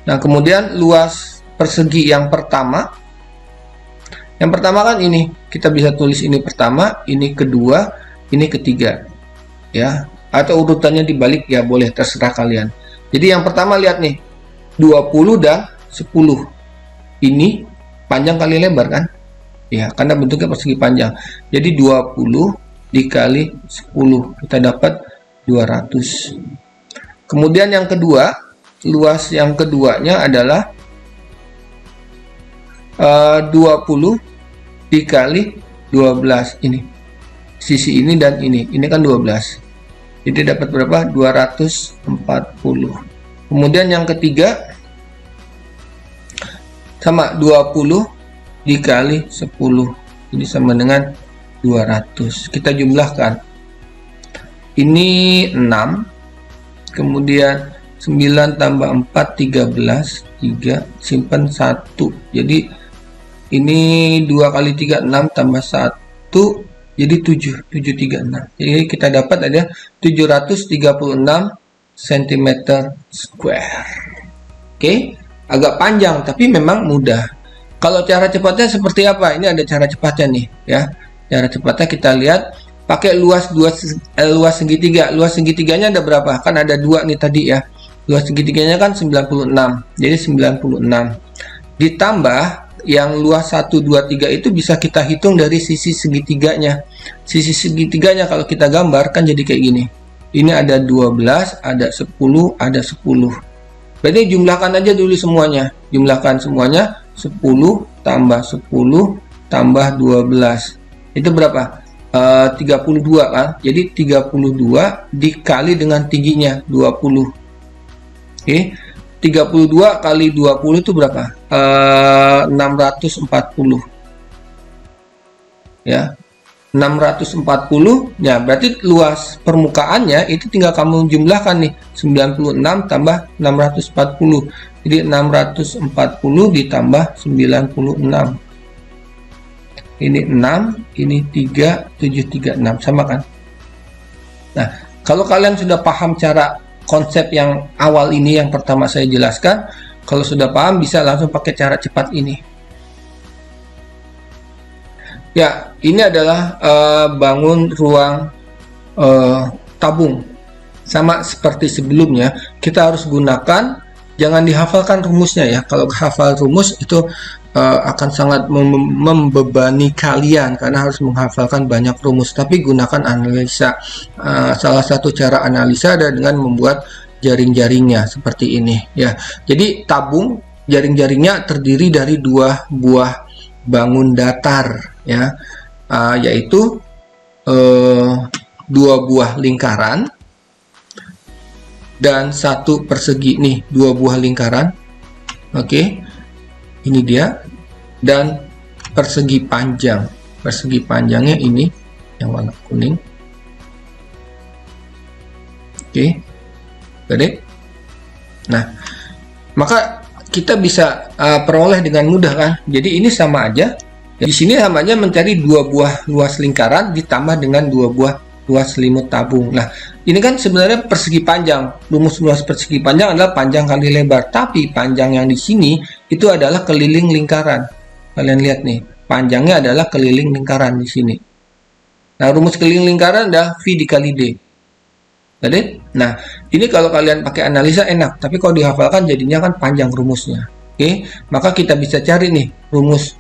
Nah, kemudian luas persegi yang pertama. Yang pertama kan ini, kita bisa tulis ini pertama, ini kedua, ini ketiga. Ya, atau urutannya dibalik ya boleh, terserah kalian. Jadi yang pertama lihat nih, 20 dan 10. Ini panjang kali lebar kan? Ya, karena bentuknya persegi panjang. Jadi 20 dikali 10, kita dapat 200. Kemudian yang kedua, luas yang keduanya adalah 20 dikali 12 ini. Sisi ini dan ini kan 12. Jadi dapat berapa? 240. Kemudian yang ketiga sama 20 dikali 10. Ini sama dengan 200. Kita jumlahkan. Ini 6. Kemudian 9 tambah 4, 13, 3, simpan 1. Jadi ini 2 kali 3, 6 tambah 1, jadi 7, 736. Jadi kita dapat ada 736 cm square. Oke, agak panjang tapi memang mudah. Kalau cara cepatnya seperti apa? Ini ada cara cepatnya nih ya. Cara cepatnya kita lihat pakai luas segitiga. Luas segitiganya ada berapa? Kan ada 2 nih tadi ya. Luas segitiganya kan 96. Jadi 96 ditambah yang luas 1, 2, 3 itu bisa kita hitung dari sisi segitiganya. Sisi segitiganya kalau kita gambar kan jadi kayak gini. Ini ada 12, ada 10, ada 10. Berarti jumlahkan aja dulu semuanya. Jumlahkan semuanya 10 tambah 10 tambah 12. Itu berapa? 32 kan? Jadi 32 dikali dengan tingginya 20. Oke, 32 kali 20 itu berapa? 640. Ya, 640. Ya, berarti luas permukaannya itu tinggal kamu jumlahkan nih. 96 tambah 640. Jadi 640 ditambah 96. Ini 6, ini 3, 7, 3, 6. Sama kan? Nah, kalau kalian sudah paham cara konsep yang awal ini yang pertama saya jelaskan, kalau sudah paham bisa langsung pakai cara cepat ini. Ya, ini adalah bangun ruang tabung. Sama seperti sebelumnya, kita harus gunakan, jangan dihafalkan rumusnya ya. Kalau hafal rumus itu akan sangat membebani kalian karena harus menghafalkan banyak rumus, tapi gunakan analisa. Salah satu cara analisa adalah dengan membuat jaring-jaringnya seperti ini ya. Jadi tabung, jaring-jaringnya terdiri dari 2 buah bangun datar ya, yaitu 2 buah lingkaran dan 1 persegi nih, 2 buah lingkaran. Oke, ini dia. Dan persegi panjang. Persegi panjangnya ini yang warna kuning. Oke, gede. Nah, maka kita bisa peroleh dengan mudah kan. Jadi ini sama aja. Di sini sama aja mencari 2 buah luas lingkaran ditambah dengan 2 buah luas selimut tabung. Nah, ini kan sebenarnya persegi panjang. Rumus luas persegi panjang adalah panjang kali lebar. Tapi panjang yang di sini itu adalah keliling lingkaran. Kalian lihat nih, panjangnya adalah keliling lingkaran di sini. Nah, rumus keliling lingkaran adalah V dikali D. Jadi, nah, ini kalau kalian pakai analisa enak, tapi kalau dihafalkan jadinya kan panjang rumusnya. Oke, maka kita bisa cari nih rumus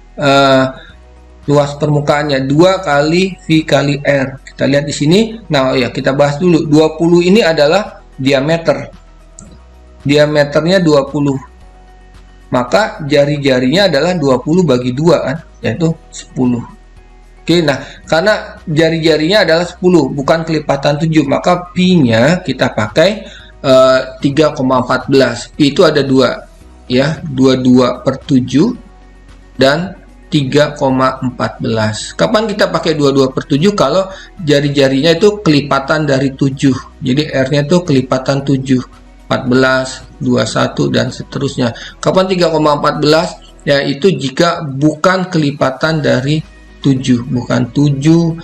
luas permukaannya 2 kali V kali R. Kita lihat di sini. Nah, ya kita bahas dulu. 20 ini adalah diameter. Diameternya 20. Maka jari-jarinya adalah 20 bagi 2 kan, yaitu 10. Oke, nah karena jari-jarinya adalah 10 bukan kelipatan 7, maka pi-nya kita pakai 3,14. Pi itu ada 2 ya, 22/7 dan 3,14. Kapan kita pakai 22/7? Kalau jari-jarinya itu kelipatan dari 7. Jadi R-nya itu kelipatan 7, 14, 21 dan seterusnya. Kapan 3,14? Yaitu jika bukan kelipatan dari 7, bukan 7,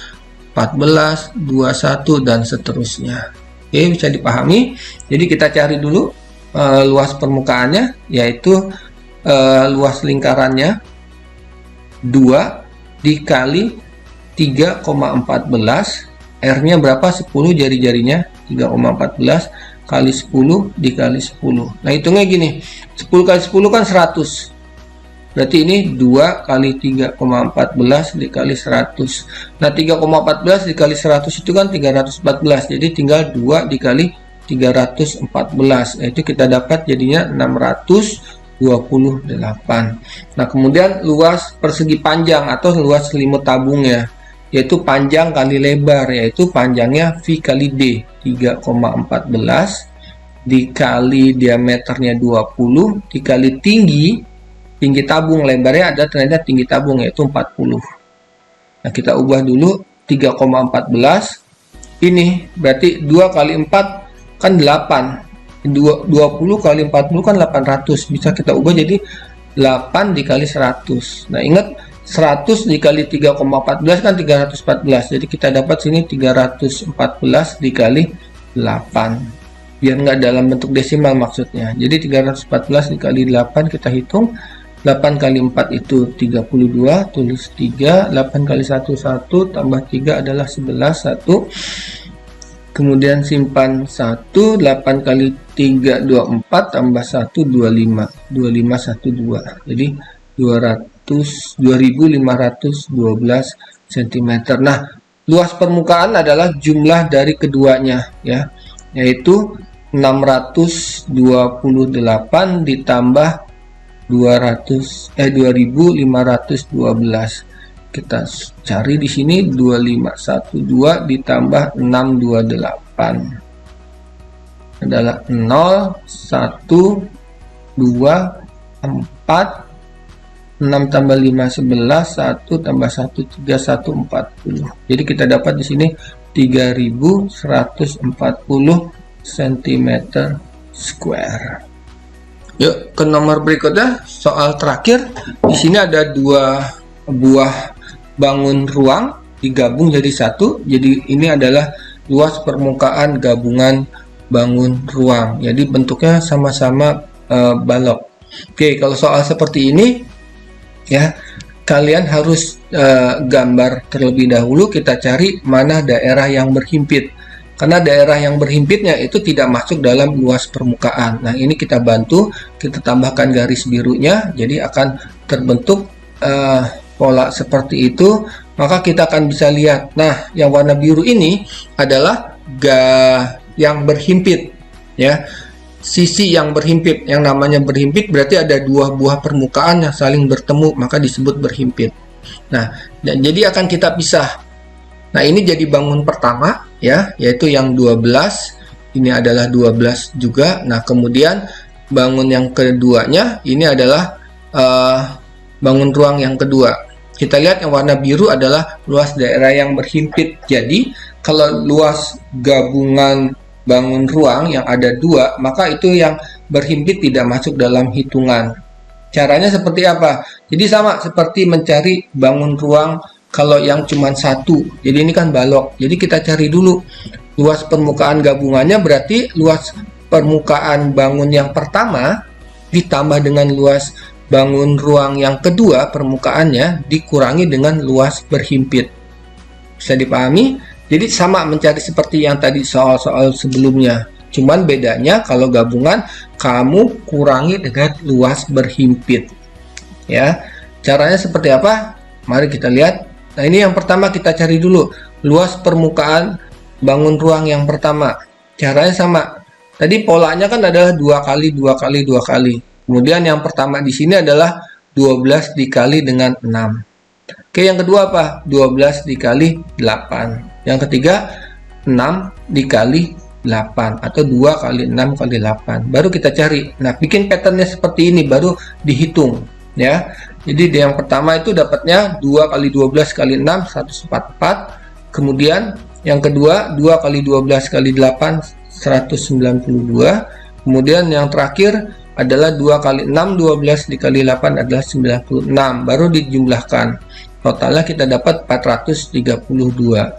14, 21 dan seterusnya. Oke, bisa dipahami. Jadi kita cari dulu luas permukaannya, yaitu luas lingkarannya 2 dikali 3,14. R-nya berapa? 10, jari-jarinya 3,14 kali 10 dikali 10. Nah, hitungnya gini. 10 kali 10 kan 100. Berarti ini 2 kali 3,14 dikali 100. Nah, 3,14 dikali 100 itu kan 314. Jadi tinggal 2 dikali 314. Itu kita dapat jadinya 628. Nah, kemudian luas persegi panjang atau luas selimut tabung ya, yaitu panjang kali lebar, yaitu panjangnya V kali D, 3,14 dikali diameternya 20 dikali tinggi tabung, lebarnya ada ternyata tinggi tabung yaitu 40. Nah, kita ubah dulu 3,14. Ini berarti 2 kali 4 kan 8. 20 kali 40 kan 800. Bisa kita ubah jadi 8 dikali 100. Nah, ingat 100 dikali 3,14 kan 314. Jadi kita dapat sini 314 dikali 8. Biar nggak dalam bentuk desimal maksudnya. Jadi 314 dikali 8 kita hitung. 8 kali 4 itu 32, tulis 3, 8 kali 1, 1, tambah 3 adalah 11, 1. Kemudian simpan 1, 8 kali 3, 24, tambah 1, 25, 2512. Jadi 2512 cm. Nah, luas permukaan adalah jumlah dari keduanya ya, yaitu 628 ditambah 2512. Kita cari di sini 2512 ditambah 628 adalah 0, 1, 2, 4, 6 tambah 5 11, 1 tambah 1 3, 1 40. Jadi kita dapat di sini 3140 cm². Yuk ke nomor berikutnya, soal terakhir. Di sini ada 2 buah bangun ruang digabung jadi satu. Jadi ini adalah luas permukaan gabungan bangun ruang. Jadi bentuknya sama-sama balok. Oke, kalau soal seperti ini ya, kalian harus gambar terlebih dahulu. Kita cari mana daerah yang berhimpit. Karena daerah yang berhimpitnya itu tidak masuk dalam luas permukaan. Nah, ini kita bantu, kita tambahkan garis birunya, jadi akan terbentuk pola seperti itu. Maka kita akan bisa lihat, nah yang warna biru ini adalah yang berhimpit ya, sisi yang berhimpit. Yang namanya berhimpit berarti ada 2 buah permukaan yang saling bertemu, maka disebut berhimpit. Nah, jadi akan kita pisah. Nah, ini jadi bangun pertama ya, yaitu yang 12. Ini adalah 12 juga. Nah, kemudian bangun yang keduanya ini adalah bangun ruang yang kedua. Kita lihat yang warna biru adalah luas daerah yang berhimpit. Jadi, kalau luas gabungan bangun ruang yang ada 2, maka itu yang berhimpit tidak masuk dalam hitungan. Caranya seperti apa? Jadi sama seperti mencari bangun ruang kalau yang cuma 1, jadi ini kan balok. Jadi kita cari dulu luas permukaan gabungannya, berarti luas permukaan bangun yang pertama ditambah dengan luas bangun ruang yang kedua permukaannya dikurangi dengan luas berhimpit. Bisa dipahami? Jadi sama mencari seperti yang tadi soal-soal sebelumnya. Cuman bedanya kalau gabungan kamu kurangi dengan luas berhimpit. Ya, caranya seperti apa? Mari kita lihat. Nah, ini yang pertama kita cari dulu luas permukaan bangun ruang yang pertama. Caranya sama. Tadi polanya kan adalah 2 kali 2 kali 2 kali. Kemudian yang pertama di sini adalah 12 dikali dengan 6. Oke, yang kedua apa? 12 dikali 8. Yang ketiga 6 dikali 8 atau 2 kali 6 kali 8. Baru kita cari. Nah, bikin patternnya seperti ini baru dihitung ya. Jadi yang pertama itu dapatnya 2 kali 12 kali 6 144. Kemudian yang kedua 2 kali 12 kali 8 192. Kemudian yang terakhir adalah 2 kali 6 12 dikali 8 adalah 96. Baru dijumlahkan. Totalnya kita dapat 432.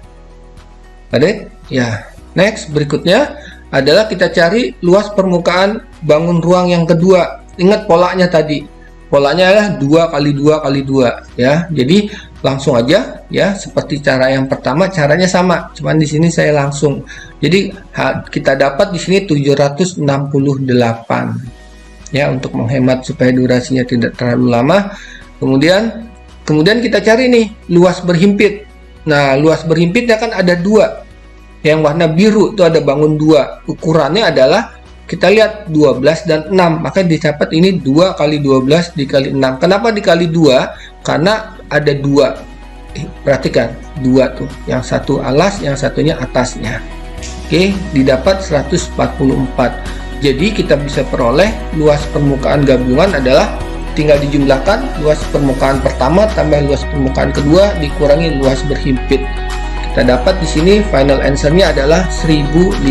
Adik? Ya. Next, berikutnya adalah kita cari luas permukaan bangun ruang yang kedua. Ingat polanya tadi. Polanya adalah 2 kali 2 kali 2 ya. Jadi langsung aja ya, seperti cara yang pertama, caranya sama. Cuman di sini saya langsung. Jadi kita dapat di sini 768. Ya, untuk menghemat supaya durasinya tidak terlalu lama. Kemudian kita cari nih luas berhimpit. Nah, luas berhimpitnya kan ada 2. Yang warna biru itu ada bangun 2. Ukurannya adalah kita lihat 12 dan 6. Maka dicatat ini 2 kali 12 dikali 6. Kenapa dikali 2? Karena ada 2. Perhatikan 2 tuh. Yang satu alas, yang satunya atasnya. Oke, didapat 144. Jadi kita bisa peroleh luas permukaan gabungan adalah tinggal dijumlahkan luas permukaan pertama tambah luas permukaan kedua dikurangi luas berhimpit. Kita dapat di sini final answer-nya adalah 1056.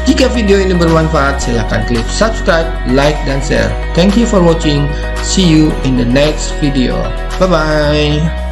Jika video ini bermanfaat, silahkan klik subscribe, like, dan share. Thank you for watching. See you in the next video. Bye-bye.